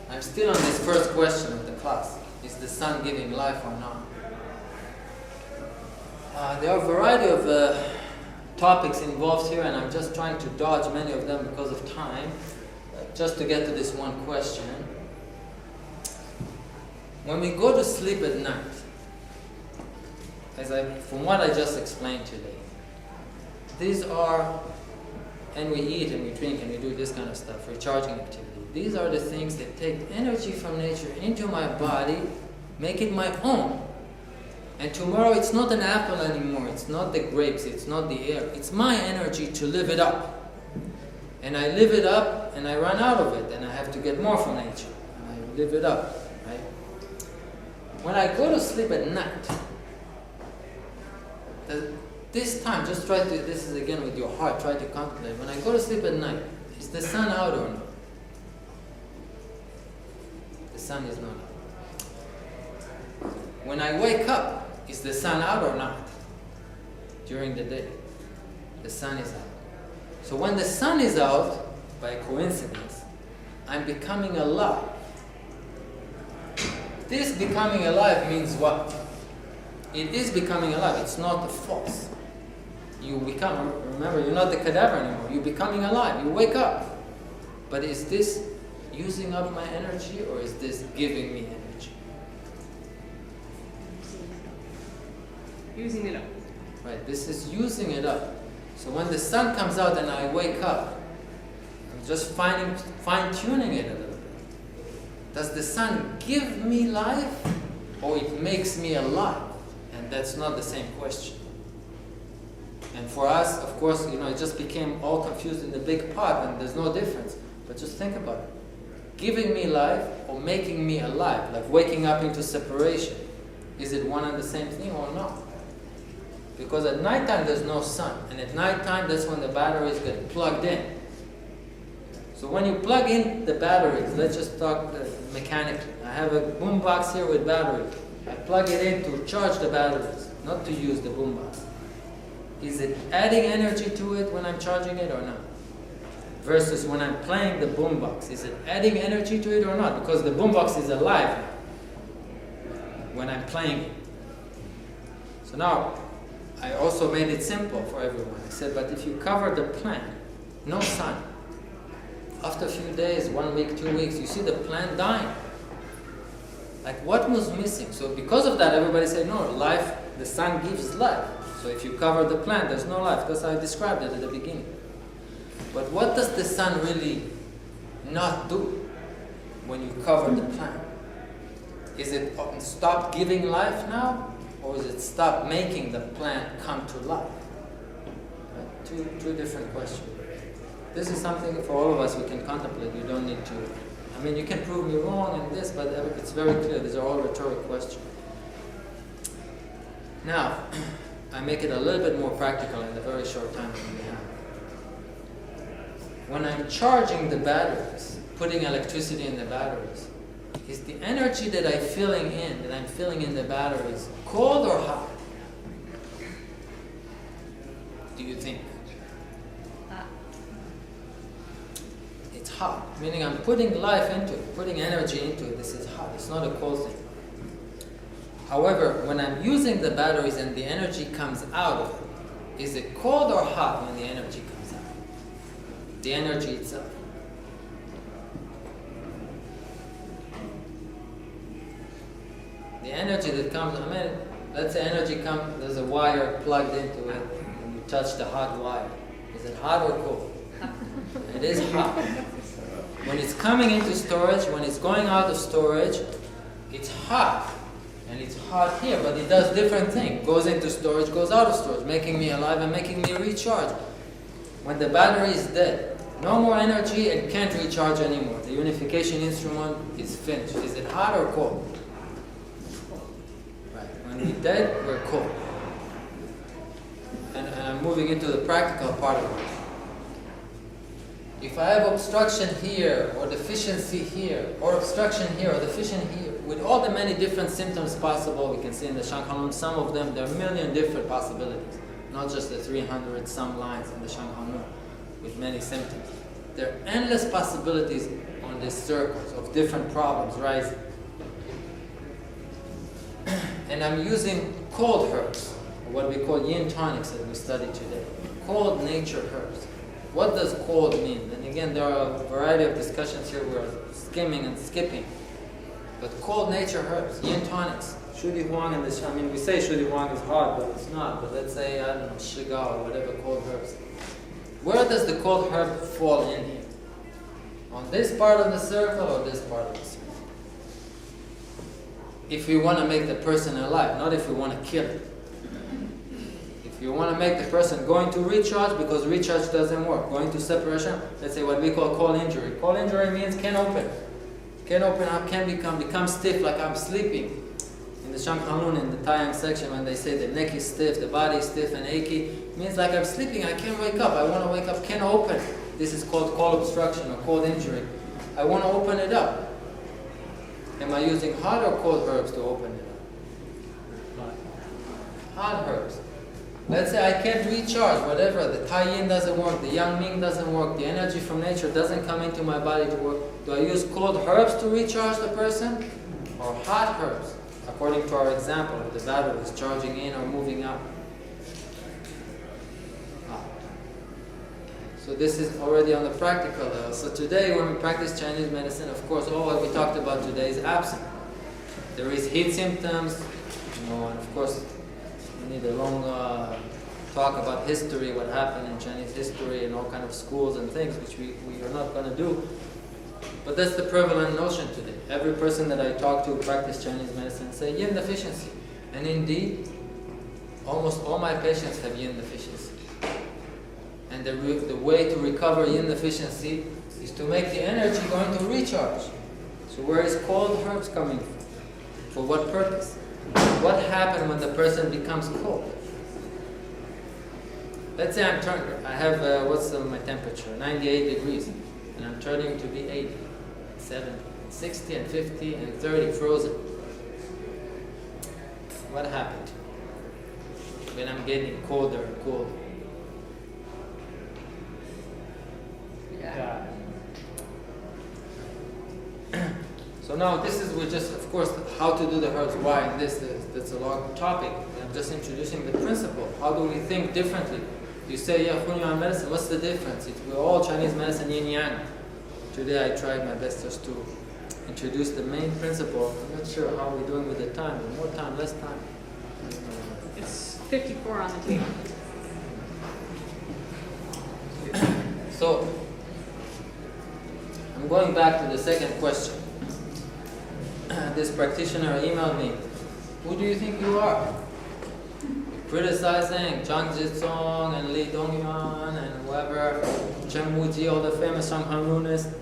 [SPEAKER 2] I'm still on this first question of the class. Is the sun giving life or not? There are a variety of topics involved here, and I'm just trying to dodge many of them because of time, just to get to this one question. When we go to sleep at night, from what I just explained today, these are, and we eat and we drink and we do this kind of stuff, recharging activity. These are the things that take energy from nature into my body, make it my own. And tomorrow it's not an apple anymore, it's not the grapes, it's not the air, it's my energy to live it up. And I live it up and I run out of it and I have to get more from nature. And I live it up, right? When I go to sleep at night, this time, just try to, this is again with your heart, try to contemplate. When I go to sleep at night, is the sun out or not? The sun is not out. When I wake up, is the sun out or not? During the day, the sun is out. So when the sun is out, by coincidence, I'm becoming alive. This becoming alive means what? It is becoming alive, it's not a false. You become, remember, you're not the cadaver anymore, you're becoming alive, you wake up. But is this using up my energy or is this giving me energy?
[SPEAKER 3] Using it up.
[SPEAKER 2] Right, this is using it up. So when the sun comes out and I wake up, I'm just fine-tuning it a little bit. Does the sun give me life or it makes me alive? And that's not the same question. And for us, of course, it just became all confused in the big pot and there's no difference. But just think about it. Giving me life or making me alive, like waking up into separation. Is it one and the same thing or not? Because at nighttime there's no sun, and at nighttime that's when the batteries get plugged in. So when you plug in the batteries, let's just talk mechanically. I have a boom box here with batteries. I plug it in to charge the batteries, not to use the boom box. Is it adding energy to it when I'm charging it or not? Versus when I'm playing the boom box, is it adding energy to it or not? Because the boom box is alive now when I'm playing it. So now, I also made it simple for everyone. I said, but if you cover the plant, no sun, after a few days, 1 week, 2 weeks, you see the plant dying. Like, what was missing? So because of that, everybody said, no, life, the sun gives life. So if you cover the plant, there's no life. That's how I described it at the beginning. But what does the sun really not do when you cover the plant? Is it stop giving life now? Or is it stop making the plant come to life? Right? Two different questions. This is something for all of us we can contemplate. You don't need to, I mean, you can prove me wrong in this, but it's very clear. These are all rhetoric questions. Now, I make it a little bit more practical in the very short time that we have. When I'm charging the batteries, putting electricity in the batteries, is the energy that I'm filling in the batteries, cold or hot? Do you think? It's hot, meaning I'm putting life into it, putting energy into it. This is hot. It's not a cold thing. However, when I'm using the batteries and the energy comes out of it, is it cold or hot when the energy comes out? The energy itself. The energy that comes, I mean, let's say energy comes, there's a wire plugged into it, and you touch the hot wire. Is it hot or cold? It is hot. When it's coming into storage, when it's going out of storage, it's hot. And it's hot here, but it does different things. Goes into storage, goes out of storage, making me alive and making me recharge. When the battery is dead, no more energy and can't recharge anymore. The unification instrument is finished. Is it hot or cold? Right. When we're dead, we're cold. And I'm moving into the practical part of it. If I have obstruction here, or deficiency here, or obstruction here, or deficiency here, with all the many different symptoms possible, we can see in the Shanghanun, some of them, there are a million different possibilities, not just the 300 some lines in the Shanghanun with many symptoms. There are endless possibilities on these circles of different problems rising. And I'm using cold herbs, or what we call yin tonics that we study today, cold nature herbs. What does cold mean? And again, there are a variety of discussions here. We're skimming and skipping. But cold nature herbs, yin tonics, Shudi Huang and the, I mean, we say Shudi Huang is hard, but it's not. But let's say, I don't know, Shiga or whatever cold herbs. Where does the cold herb fall in here? On this part of the circle or this part of the circle? If we want to make the person alive, not if we want to kill it. If you want to make the person going to recharge because recharge doesn't work, going to separation, let's say what we call cold injury. Cold injury means can't open. Can't open up, can't become stiff like I'm sleeping. In the Shanghanun, in the Taiyang section, when they say the neck is stiff, the body is stiff and achy, it means like I'm sleeping, I can't wake up. I want to wake up, can't open. This is called cold obstruction or cold injury. I want to open it up. Am I using hot or cold herbs to open it up? Hot herbs. Let's say I can't recharge, whatever, the Tai Yin doesn't work, the Yang Ming doesn't work, the energy from nature doesn't come into my body to work. Do I use cold herbs to recharge the person? Or hot herbs, according to our example of the batteries charging in or moving out? So this is already on the practical level. So today when we practice Chinese medicine, of course, all what we talked about today is absent. There is heat symptoms, and of course, we need a long talk about history, what happened in Chinese history and all kind of schools and things, which we are not going to do. But that's the prevalent notion today. Every person that I talk to who practice Chinese medicine say yin deficiency. And indeed, almost all my patients have yin deficiency. And the way to recover yin deficiency is to make the energy going to recharge. So where is cold herbs coming from? For what purpose? What happens when the person becomes cold? let's say I have, what's my temperature? 98 degrees. And I'm turning to be 80, 70, 60 and 50 and 30 frozen. What happened? When I'm getting colder and colder.
[SPEAKER 3] Yeah.
[SPEAKER 2] So now this is just, of course, how to do the herbs, why, and that's a long topic. I'm just introducing the principle. How do we think differently? You say, yeah, Hunyuan medicine, what's the difference? We're all Chinese medicine, yin yang. Today I tried my best just to introduce the main principle. I'm not sure how we're doing with the time. More time, less time.
[SPEAKER 3] It's 54 on the table.
[SPEAKER 2] So, I'm going back to the second question. This practitioner emailed me, who do you think you are? Criticizing Zhang Zhizong and Li Dongyuan and whoever, Chen Wuji, all the famous Shanghanunists.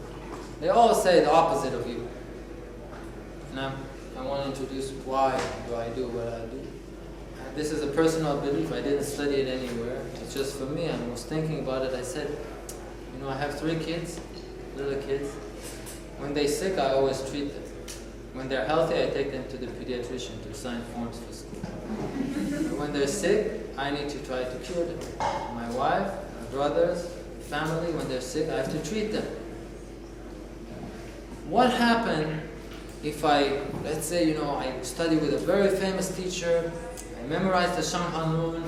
[SPEAKER 2] They all say the opposite of you. And I want to introduce why do I do what I do. This is a personal belief. I didn't study it anywhere. It's just for me. I was thinking about it. I said, I have 3 kids, little kids. When they're sick, I always treat them. When they're healthy, I take them to the pediatrician to sign forms for school. But when they're sick, I need to try to cure them. My wife, my brothers, family, when they're sick, I have to treat them. What happened if let's say, I study with a very famous teacher, I memorized the Shanghanun,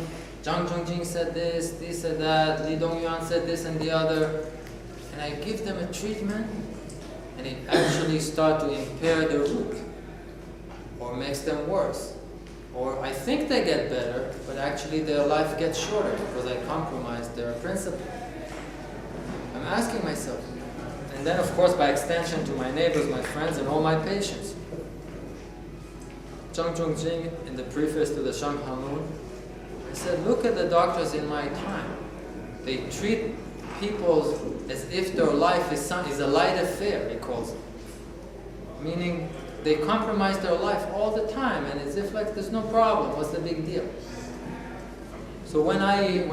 [SPEAKER 2] Zhang Zhongjing said this said that, Li Dongyuan said this and the other, and I give them a treatment, and it actually starts to impair their root, or makes them worse. Or I think they get better, but actually their life gets shorter because I compromised their principle. I'm asking myself, and then of course by extension to my neighbors, my friends, and all my patients. Zhang Zhongjing, in the preface to the Shanghanun, I said, look at the doctors in my time. They treat people as if their life is a light affair, he calls it. Meaning, they compromise their life all the time, and as if like there's no problem, what's the big deal? So when I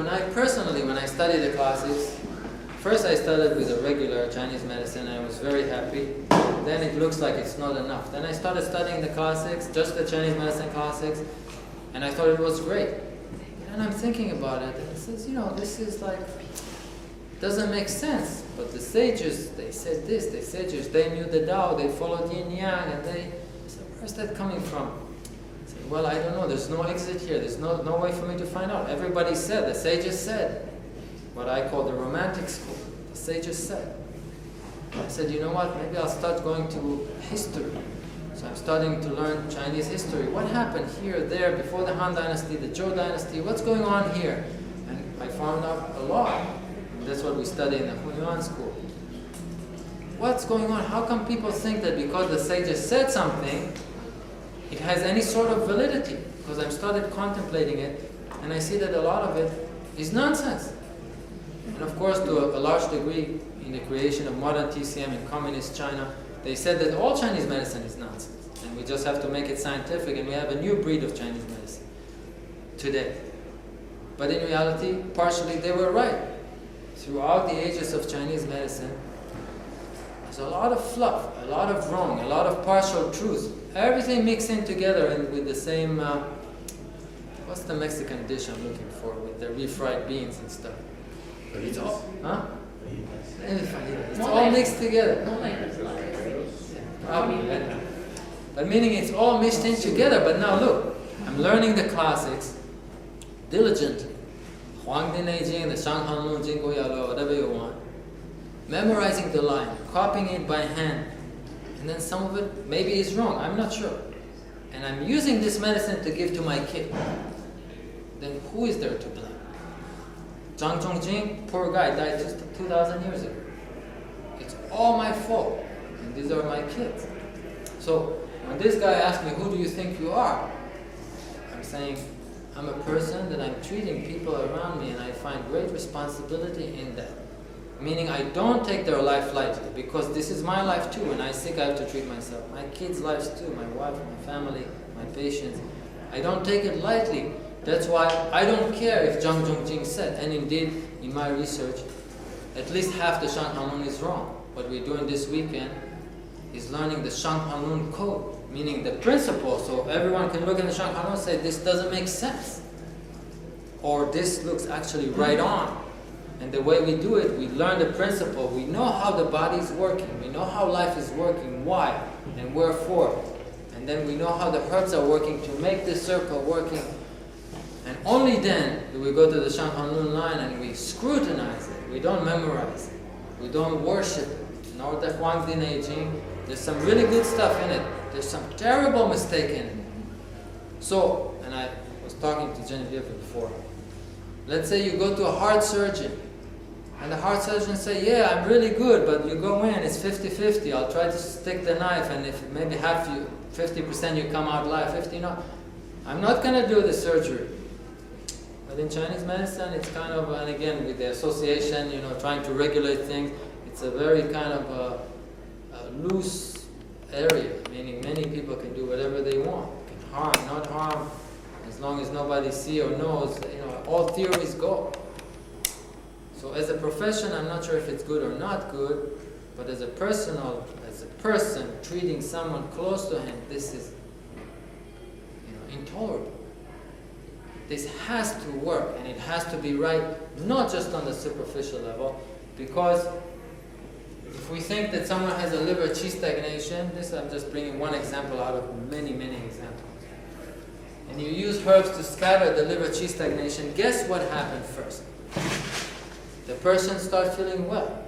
[SPEAKER 2] studied the classics, first I started with a regular Chinese medicine, and I was very happy. Then it looks like it's not enough. Then I started studying the classics, just the Chinese medicine classics, and I thought it was great. And I'm thinking about it, and it says, this is like, doesn't make sense. But the sages, they said this, they knew the Tao, they followed yin yang, and I said, where's that coming from? I said, well, I don't know, there's no exit here, there's no way for me to find out. Everybody said, the sages said, what I call the romantic school, the sages said. I said, you know what, maybe I'll start going to history. So I'm starting to learn Chinese history. What happened here, there, before the Han Dynasty, the Zhou Dynasty, what's going on here? And I found out a lot. That's what we study in the Hunyuan school. What's going on? How come people think that because the sages said something, it has any sort of validity? Because I've started contemplating it, and I see that a lot of it is nonsense. And of course, to a large degree, in the creation of modern TCM in communist China, they said that all Chinese medicine is nonsense, and we just have to make it scientific, and we have a new breed of Chinese medicine today. But in reality, partially they were right. Throughout the ages of Chinese medicine, there's a lot of fluff, a lot of wrong, a lot of partial truths. Everything mixed in together and with the same, what's the Mexican dish I'm looking for, with the refried beans and stuff? It's all, huh? It's all mixed together. But meaning it's all mixed in together. But now look, I'm learning the classics diligently. Huang Di Nei Jing, the Shanghanun, Jingguo Yalo, whatever you want. Memorizing the line, copying it by hand. And then some of it maybe is wrong, I'm not sure. And I'm using this medicine to give to my kid. Then who is there to blame? Zhang Zhongjing, poor guy, died just 2,000 years ago. It's all my fault. And these are my kids. So when this guy asked me, who do you think you are? I'm saying, I'm a person that I'm treating people around me, and I find great responsibility in that. Meaning I don't take their life lightly, because this is my life too. When I'm sick, I have to treat myself. My kids' lives too, my wife, my family, my patients. I don't take it lightly, That's why I don't care if Zhang Zhongjing said, and indeed, in my research, at least half the Shang Hanlun is wrong. What we're doing this weekend is learning the Shang Hanlun code, meaning the principle, so everyone can look at the Shang Hanlun and say, this doesn't make sense. Or this looks actually right on. And the way we do it, we learn the principle, we know how the body is working, we know how life is working, why, and wherefore. And then we know how the herbs are working to make this circle working. And only then do we go to the Shang Hanlun line and we scrutinize it. We don't memorize it. We don't worship it. Nor the Huang Din I Ching. There's some really good stuff in it. There's some terrible mistake in it. So, and I was talking to Genevieve before. Let's say you go to a heart surgeon. And the heart surgeon say, yeah, I'm really good, but you go in, it's 50-50. I'll try to stick the knife, and if maybe 50% you come out alive, 50 not. I'm not going to do the surgery. But in Chinese medicine, it's kind of, and again, with the association, trying to regulate things, it's a very kind of a loose area, meaning many people can do whatever they want. Can harm, not harm, as long as nobody sees or knows, all theories go. So as a profession, I'm not sure if it's good or not good, but as a person treating someone close to him, this is intolerable. This has to work, and it has to be right, not just on the superficial level, because if we think that someone has a liver qi stagnation, this I'm just bringing one example out of many, many examples, and you use herbs to scatter the liver qi stagnation, guess what happened first? The person starts feeling well.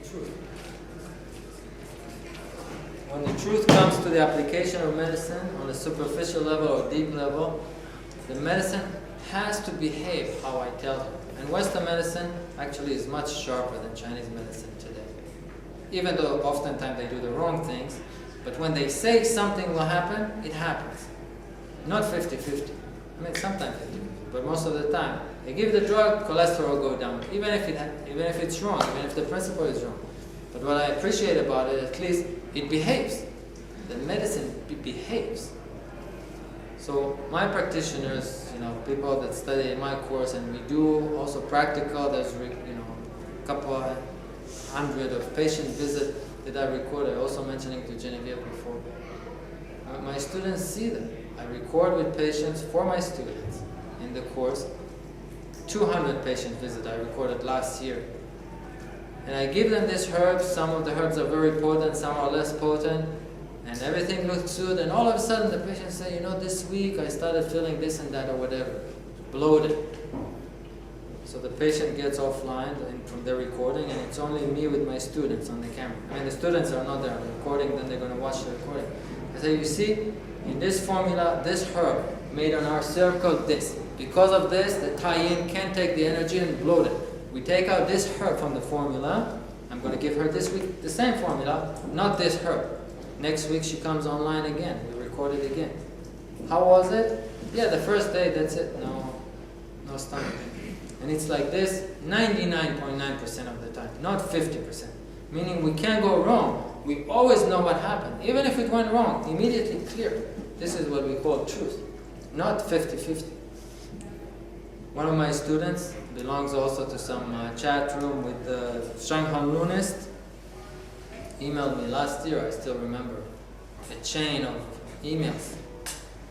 [SPEAKER 2] Truth. When the truth comes to the application of medicine on a superficial level or deep level, the medicine has to behave how I tell him. And Western medicine actually is much sharper than Chinese medicine today. Even though oftentimes they do the wrong things, but when they say something will happen, it happens. Not 50-50. I mean, sometimes 50-50, but most of the time. They give the drug, cholesterol go down, even if it's wrong, even if the principle is wrong. But what I appreciate about it, at least it behaves. The medicine behaves. So my practitioners, people that study in my course, and we do also practical. There's a couple hundred of patient visits that I record. I also mentioning to Genevieve before. My students see that. I record with patients for my students in the course. 200 patient visits I recorded last year. And I give them these herbs. Some of the herbs are very potent, some are less potent, and everything looks good. And all of a sudden the patients say, this week I started feeling this and that or whatever, bloated. So the patient gets offline from their recording, and it's only me with my students on the camera. I mean, the students are not there. I'm recording, then they're going to watch the recording. I say, you see, in this formula, this herb made on our circle this. Because of this, the tie-in can take the energy and bloat it. We take out this herb from the formula. I'm going to give her this week the same formula, not this herb. Next week she comes online again. We record it again. How was it? Yeah, the first day, that's it. No stomach. And it's like this 99.9% of the time, not 50%. Meaning we can't go wrong. We always know what happened. Even if it went wrong, immediately clear. This is what we call truth, not 50-50. One of my students belongs also to some chat room with the Shang Hanlunist. Emailed me last year, I still remember, a chain of emails.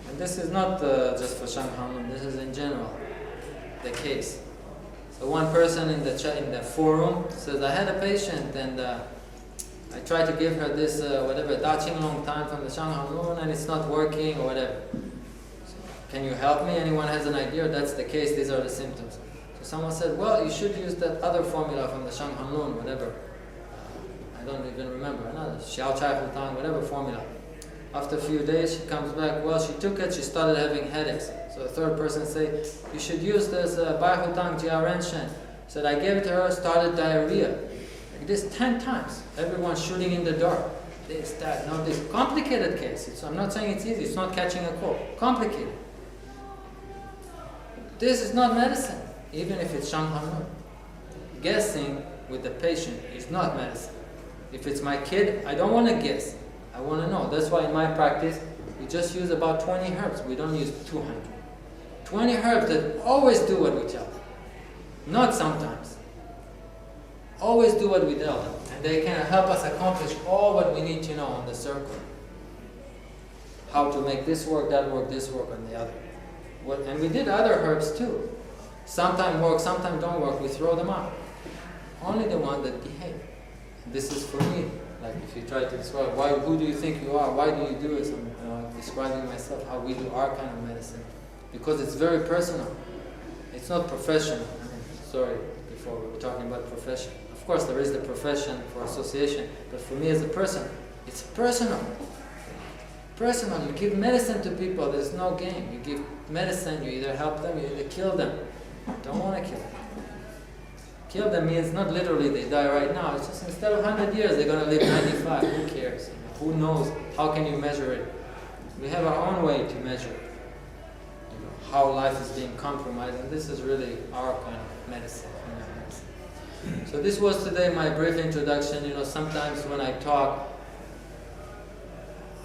[SPEAKER 2] And this is not just for Shang Hanlun, this is in general the case. So one person in the chat, in the forum says, I had a patient and I tried to give her this Da Qing Long time from the Shang Hanlun and it's not working or whatever. Can you help me? Anyone has an idea? That's the case, these are the symptoms. So someone said, well, you should use that other formula from the Shang Hanlun, whatever. I don't even remember, another Xiao Chai Hu Tang, whatever formula. After a few days, she comes back, well, she took it, she started having headaches. So the third person say, you should use this Bai Hu Tang Jia Ren Shen. Said, I gave it to her, started diarrhea. Like this 10 times. Everyone shooting in the dark. This, that, no, this. Complicated case. I'm not saying it's easy, it's not catching a cold. Complicated. This is not medicine, even if it's Shang Hanlun. Guessing with the patient is not medicine. If it's my kid, I don't want to guess. I want to know. That's why in my practice, we just use about 20 herbs. We don't use 200. 20 herbs that always do what we tell them. Not sometimes. Always do what we tell them. And they can help us accomplish all what we need to know on the circle. How to make this work, this work, and the other. And we did other herbs too. Sometimes work, sometimes don't work, we throw them out. Only the one that behave. This is for me. Like if you try to describe, who do you think you are? Why do you do it? I'm describing myself, how we do our kind of medicine. Because it's very personal. It's not professional. Sorry, before we were talking about profession. Of course there is the profession for association, but for me as a person, it's personal. Personal. You give medicine to people, there's no game. You give medicine, you either help them, you either kill them. Don't want to kill them. Kill them means not literally they die right now. It's just instead of 100 years, they're going to live 95. Who cares? Who knows? How can you measure it? We have our own way to measure how life is being compromised, and this is really our kind of medicine. So this was today my brief introduction. Sometimes when I talk,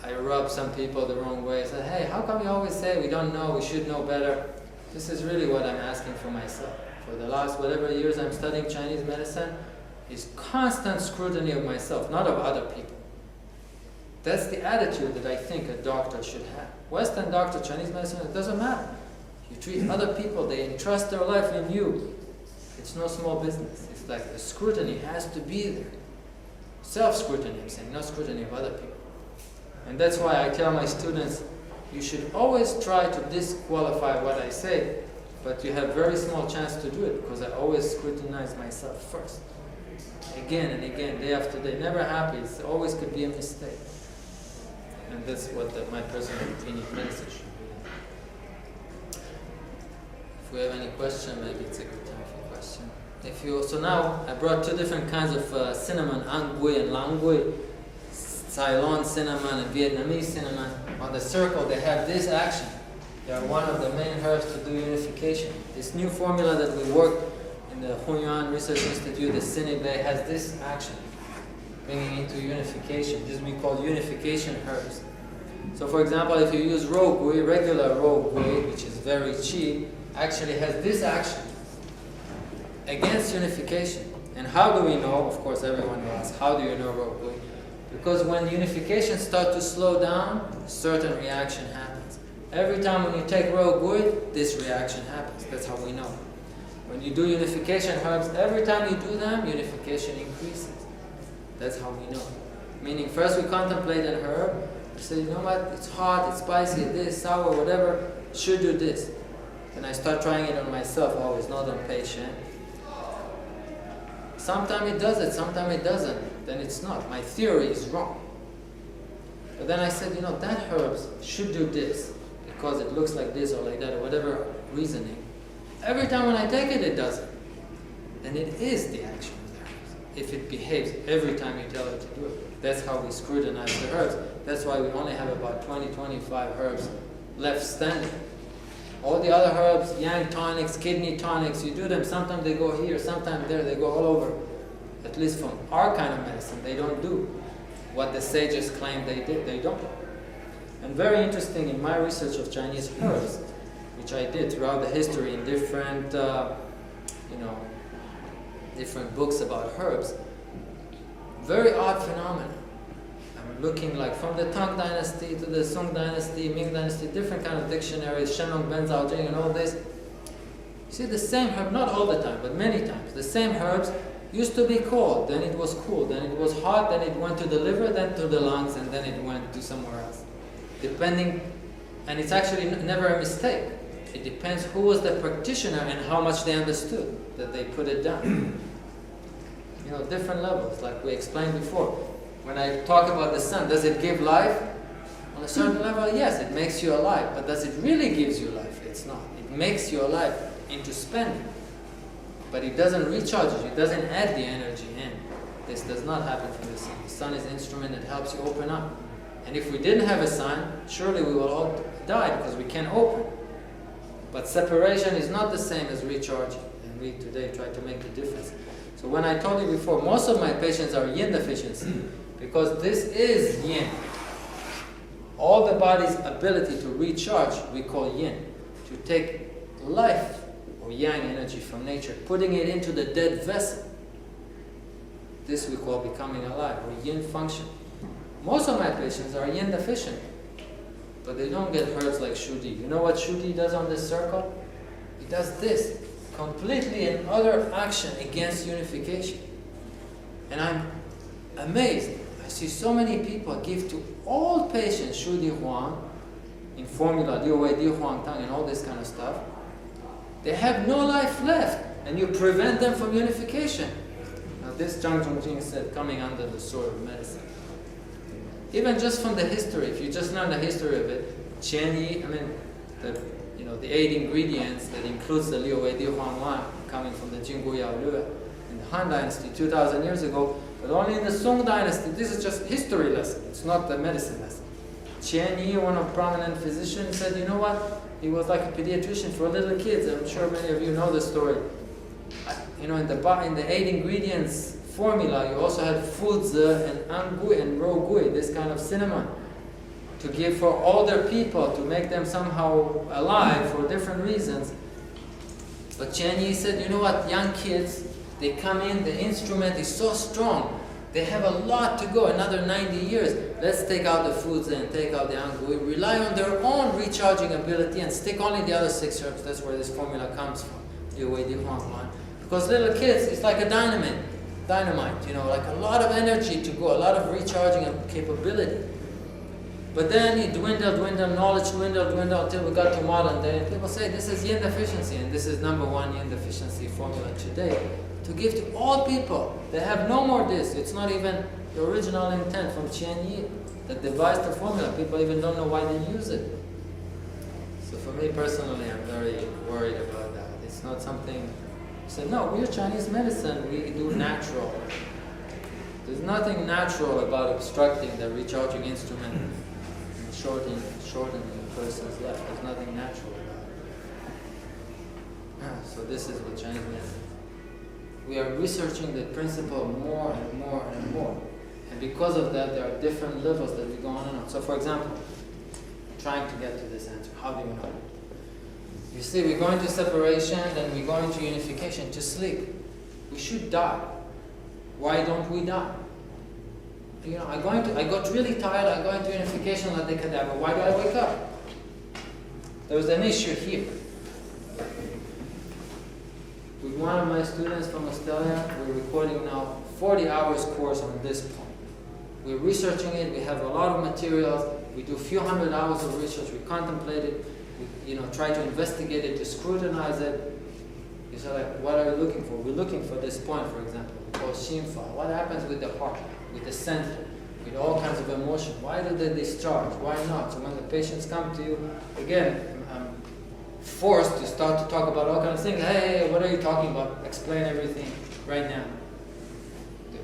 [SPEAKER 2] I rub some people the wrong way. I say, hey, how come you always say we don't know, we should know better? This is really what I'm asking for myself. For the last whatever years I'm studying Chinese medicine, is constant scrutiny of myself, not of other people. That's the attitude that I think a doctor should have. Western doctor, Chinese medicine, it doesn't matter. You treat other people, they entrust their life in you. It's no small business. It's like the scrutiny has to be there. Self-scrutiny, I'm saying, not scrutiny of other people. And that's why I tell my students, you should always try to disqualify what I say, but you have very small chance to do it because I always scrutinize myself first. Again and again, day after day, never happy. It always could be a mistake. And that's what my personal opinion medicine should be. If we have any question, maybe it's a good time for question. So now I brought two different kinds of cinnamon, An Gui and Lang Gui. Ceylon cinnamon and Vietnamese cinnamon. On the circle they have this action. They are one of the main herbs to do unification. This new formula that we work in the Hunyuan Research Institute, the Cinebe, has this action, bringing into unification. This we call unification herbs. So for example, if you use raw gui, regular raw gui, which is very cheap, actually has this action against unification. And how do we know? Of course, everyone will ask, how do you know raw gui? Because when unification starts to slow down, a certain reaction happens. Every time when you take raw gui, this reaction happens. That's how we know. When you do unification herbs, every time you do them, unification increases. That's how we know. Meaning, first we contemplate an herb, we say, you know what, it's hot, it's spicy, this, sour, whatever, should do this. Then I start trying it on myself, always, not on patient. Sometimes it does it, sometimes it doesn't. Then it's not. My theory is wrong. But then I said, that herbs should do this because it looks like this or like that or whatever reasoning. Every time when I take it, it does it. Then it is the action of the herbs. If it behaves every time you tell it to do it. That's how we scrutinize the herbs. That's why we only have about 20, 25 herbs left standing. All the other herbs, yang tonics, kidney tonics, you do them, sometimes they go here, sometimes there, they go all over. At least from our kind of medicine, they don't do what the sages claim they did, they don't. And very interesting in my research of Chinese herbs, which I did throughout the history in different, different books about herbs, very odd phenomena. I'm looking like from the Tang Dynasty to the Song Dynasty, Ming Dynasty, different kind of dictionaries, Shenlong, Ben Zhao Jing, and all this. You see the same herb, not all the time, but many times, the same herbs used to be cold, then it was cool, then it was hot, then it went to the liver, then to the lungs, and then it went to somewhere else. Depending, and it's actually never a mistake. It depends who was the practitioner and how much they understood that they put it down. Different levels, like we explained before. When I talk about the sun, does it give life? On a certain level, yes, it makes you alive. But does it really give you life? It's not. It makes you alive into spending. But it doesn't recharge you. It doesn't add the energy in. This does not happen from the sun. The sun is an instrument that helps you open up. And if we didn't have a sun, surely we will all die because we can't open. But separation is not the same as recharging. And we today try to make the difference. So when I told you before, most of my patients are yin deficiency because this is yin. All the body's ability to recharge, we call yin. To take life or yang energy from nature, putting it into the dead vessel. This we call becoming alive, or yin function. Most of my patients are yin deficient, but they don't get hurts like Shudi. You know what Shudi does on this circle? He does this, completely and utter action against unification. And I'm amazed. I see so many people give to all patients Shudi Huang, in formula, Liu Wei, Di Huang Tang, and all this kind of stuff. They have no life left, and you prevent them from unification. Now this Zhang Zhongjing said, coming under the sword of medicine. Even just from the history, if you just learn the history of it, Qian Yi, the 8 ingredients that includes the Liu Wei Di Huang Wan coming from the Jinggu Yao Lue in the Han Dynasty 2,000 years ago, but only in the Song Dynasty. This is just history lesson. It's not the medicine lesson. Qian Yi, one of prominent physicians, said, you know what? He was like a pediatrician for little kids. I'm sure many of you know the story. In the 8 ingredients formula, you also had fuzi and angui and rogui, this kind of cinnamon, to give for older people, to make them somehow alive for different reasons. But Qian Yi said, you know what, young kids, they come in, the instrument is so strong, they have a lot to go, another 90 years. Let's take out the foods and take out the angui, rely on their own recharging ability and stick only the other 6 herbs. That's where this formula comes from, Liu Wei Di Huang Wan. Because little kids, it's like a dynamite, like a lot of energy to go, a lot of recharging capability. But then it dwindled, knowledge dwindled until we got to modern day. And people say this is yin deficiency, and this is number 1 yin deficiency formula today. To give to all people. They have no more this. It's not even the original intent from Qian Yi that devised the formula. People even don't know why they use it. So for me personally, I'm very worried about that. It's not something, I said, no, we're Chinese medicine, we do natural. There's nothing natural about obstructing the recharging instrument and shortening a person's life. There's nothing natural about it. So this is what Chinese medicine. We are researching the principle more and more and more. And because of that, there are different levels that we go on and on. So for example, trying to get to this answer, how do you know? You see, we go into separation, then we go into unification to sleep. We should die. Why don't we die? I got really tired, I go into unification like the cadaver. Why do I wake up? There was an issue here. With one of my students from Australia, we're recording now 40 hours course on this point. We're researching it, we have a lot of materials, we do a few hundred hours of research, we contemplate it, we try to investigate it, to scrutinize it. You say, like, what are you looking for? We're looking for this point, for example, called Xinfa. What happens with the heart, with the center, with all kinds of emotion? Why do they discharge? Why not? So when the patients come to you, again, I'm forced to start to talk about all kinds of things. Hey, what are you talking about? Explain everything right now.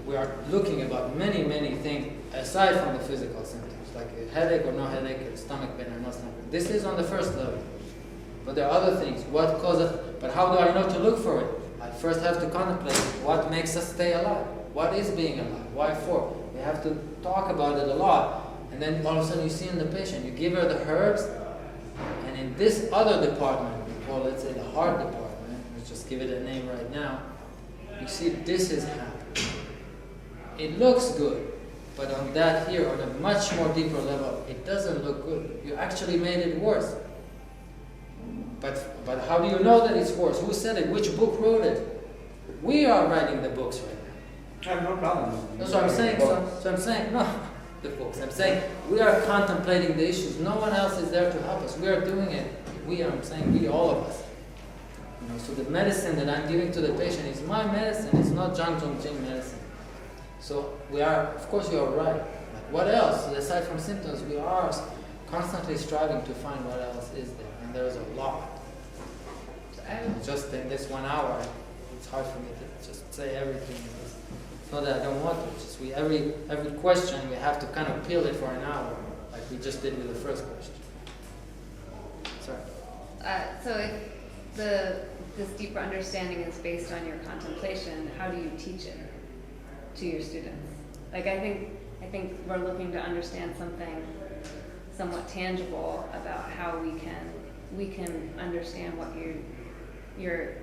[SPEAKER 2] We are looking about many, many things aside from the physical symptoms, like a headache or no headache, stomach pain or no stomach pain. This is on the first level. But there are other things. What causes, but how do I know to look for it? I first have to contemplate what makes us stay alive. What is being alive? Why for? We have to talk about it a lot. And then all of a sudden you see in the patient, you give her the herbs, and in this other department, we call, let's say, the heart department, let's just give it a name right now, you see this is happening. It looks good, but on that here, on a much more deeper level, it doesn't look good. You actually made it worse. But how do you know that it's worse? Who said it? Which book wrote it? We are writing the books right now.
[SPEAKER 4] I have no problem.
[SPEAKER 2] That's what I'm saying. So I'm saying, no, the books. I'm saying we are contemplating the issues. No one else is there to help us. We are doing it. I'm saying we, all of us. So the medicine that I'm giving to the patient is my medicine. It's not Zhang Zhongjing medicine. So we are, of course you are right. Like what else? Aside from symptoms, we are constantly striving to find what else is there. And there is a lot. And just in this 1 hour, it's hard for me to just say everything. It's not that I don't want to. It's just every question, we have to kind of peel it for an hour, like we just did with the first question. Sorry.
[SPEAKER 3] So if this deeper understanding is based on your contemplation, how do you teach it to your students? Like I think we're looking to understand something somewhat tangible about how we can we can understand what you're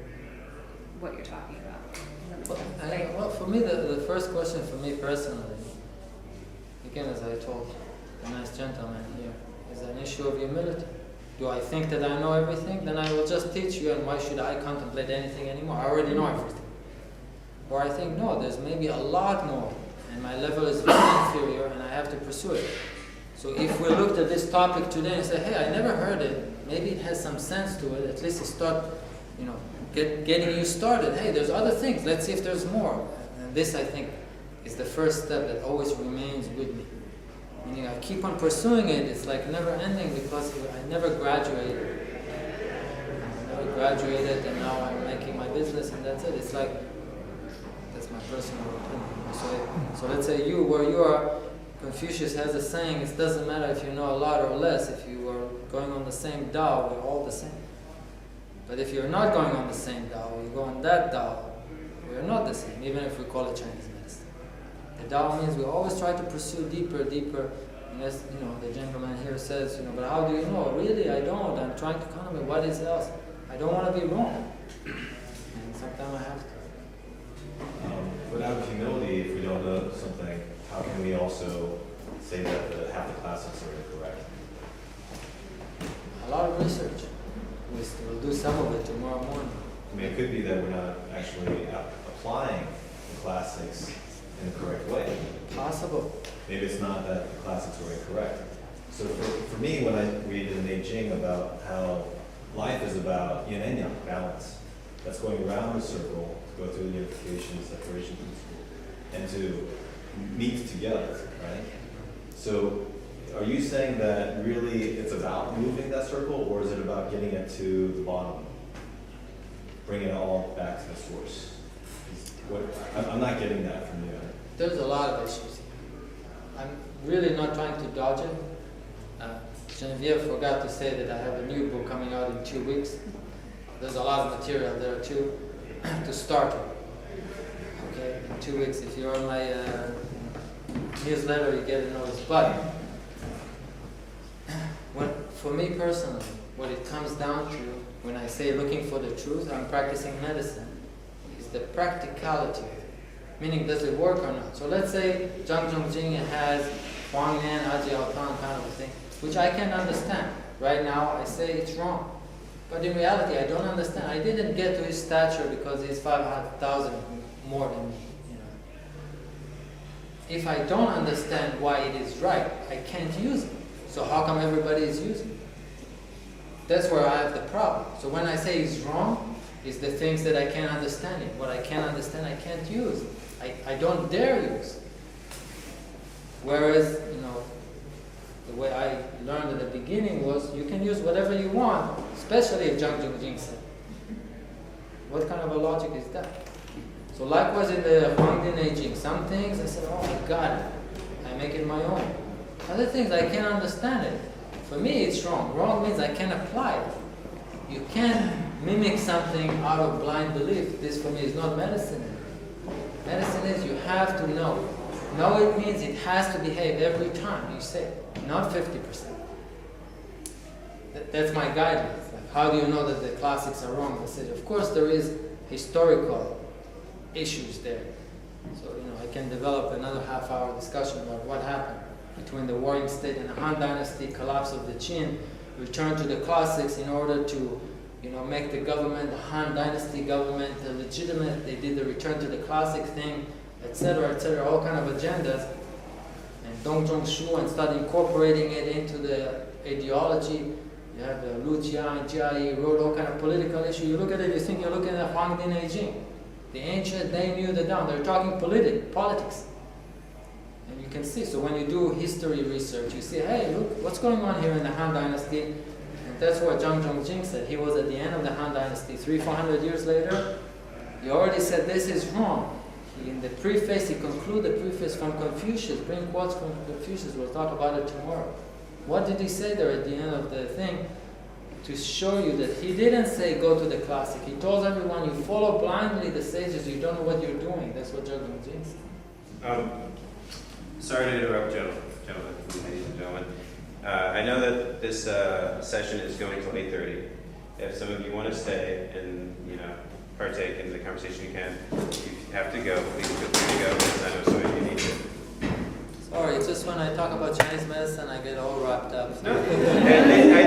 [SPEAKER 3] talking about. Does that make sense?
[SPEAKER 2] Well, for me, the first question for me personally, again, as I told the nice gentleman here, is an issue of humility. Do I think that I know everything? Then I will just teach you, and why should I contemplate anything anymore? I already know everything. Or I think, no, there's maybe a lot more, and my level is very inferior, and I have to pursue it. So if we looked at this topic today and say, hey, I never heard it, maybe it has some sense to it, at least it start, getting you started. Hey, there's other things, let's see if there's more. And this, I think, is the first step that always remains with me. Meaning I keep on pursuing it, it's like never ending because I never graduated. I never graduated and now I'm making my business and that's it. It's like, that's my personal opinion. So let's say where you are, Confucius has a saying, it doesn't matter if you know a lot or less, if you are going on the same Tao, we're all the same. But if you're not going on the same Tao, you go on that Tao, we're not the same, even if we call it Chinese medicine. The Tao means we always try to pursue deeper, and as the gentleman here says, but how do you know? Really, I don't. I'm trying to contemplate what is else. I don't want to be wrong. And sometimes I have to.
[SPEAKER 4] Without humility, if we don't know something, how can we also say that half the classics are incorrect?
[SPEAKER 2] A lot of research. We'll do some of it tomorrow morning.
[SPEAKER 4] I mean, it could be that we're not actually applying the classics in the correct way.
[SPEAKER 2] Possible.
[SPEAKER 4] Maybe it's not that the classics are incorrect. So for me, when I read in I Ching about how life is about yin and yang, balance, that's going around the circle, to go through the unification, separation principle, and to meet together, right? So are you saying that really it's about moving that circle, or is it about getting it to the bottom, bringing it all back to the source? I'm not getting that from you.
[SPEAKER 2] There's a lot of issues. I'm really not trying to dodge it. Genevieve forgot to say that I have a new book coming out in 2 weeks. There's a lot of material there too to start with. Okay, in 2 weeks, if you're on my newsletter, you get a notice. But for me personally, what it comes down to when I say looking for the truth, I'm practicing medicine, is the practicality of it. Meaning, does it work or not? So let's say Zhang Zhongjing has Huanyuan, Ajiaotan kind of a thing, which I can understand. Right now, I say it's wrong. But in reality, I don't understand. I didn't get to his stature because he's 500,000 more than me. If I don't understand why it is right, I can't use it. So how come everybody is using it? That's where I have the problem. So when I say it's wrong, it's the things that I can't understand it. What I can't understand, I can't use. I don't dare use. Whereas, the way I learned at the beginning was you can use whatever you want, especially if Zhang Zhongjing said. What kind of a logic is that? So likewise in the Huangdi I Ching, some things I said, oh my God, I make it my own. Other things I can't understand it. For me it's wrong. Wrong means I can't apply it. You can't mimic something out of blind belief. This for me is not medicine. Medicine is you have to know. Know it means it has to behave every time you say it, not 50%. That's my guidelines. Like, how do you know that the classics are wrong? I said, of course there is historical issues there. So, I can develop another half-hour discussion about what happened between the warring state and the Han Dynasty, collapse of the Qin, return to the classics in order to make the government, the Han Dynasty government, legitimate. They did the return to the classic thing, etc., all kind of agendas. And Dong Zhongshu, and start incorporating it into the ideology. You have Lu Jia and Jia Yi wrote all kind of political issues. You look at it, you think you're looking at Huangdi I Ching. The ancient, they knew the Tao. They're talking politics. And you can see, so when you do history research, you see, hey, look, what's going on here in the Han Dynasty? And that's what Zhang Zhongjing said. He was at the end of the Han Dynasty, 300-400 years later. He already said this is wrong. In the preface, he concluded the preface from Confucius, bring quotes from Confucius, we'll talk about it tomorrow. What did he say there at the end of the thing? To show you that he didn't say go to the classic. He told everyone, you follow blindly the sages, you don't know what you're doing. That's what Zhang Zhongjing said.
[SPEAKER 5] Sorry to interrupt, gentlemen, ladies and gentlemen. I know that this session is going till 8:30. If some of you want to stay and partake in the conversation, you can. If you have to go, please feel free to go, because I know some of you need to.
[SPEAKER 2] Sorry, it's just when I talk about Chinese medicine, I get all wrapped up.
[SPEAKER 5] No, I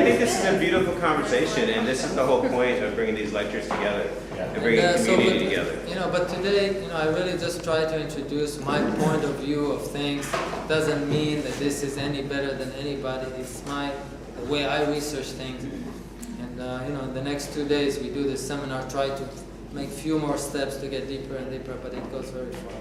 [SPEAKER 5] think this is a beautiful conversation, and this is the whole point of bringing these lectures together and bringing the community together.
[SPEAKER 2] But today, I really just try to introduce my point of view of things. It doesn't mean that this is any better than anybody. It's the way I research things. And in the next 2 days, we do this seminar, try to make few more steps to get deeper and deeper, but it goes very far.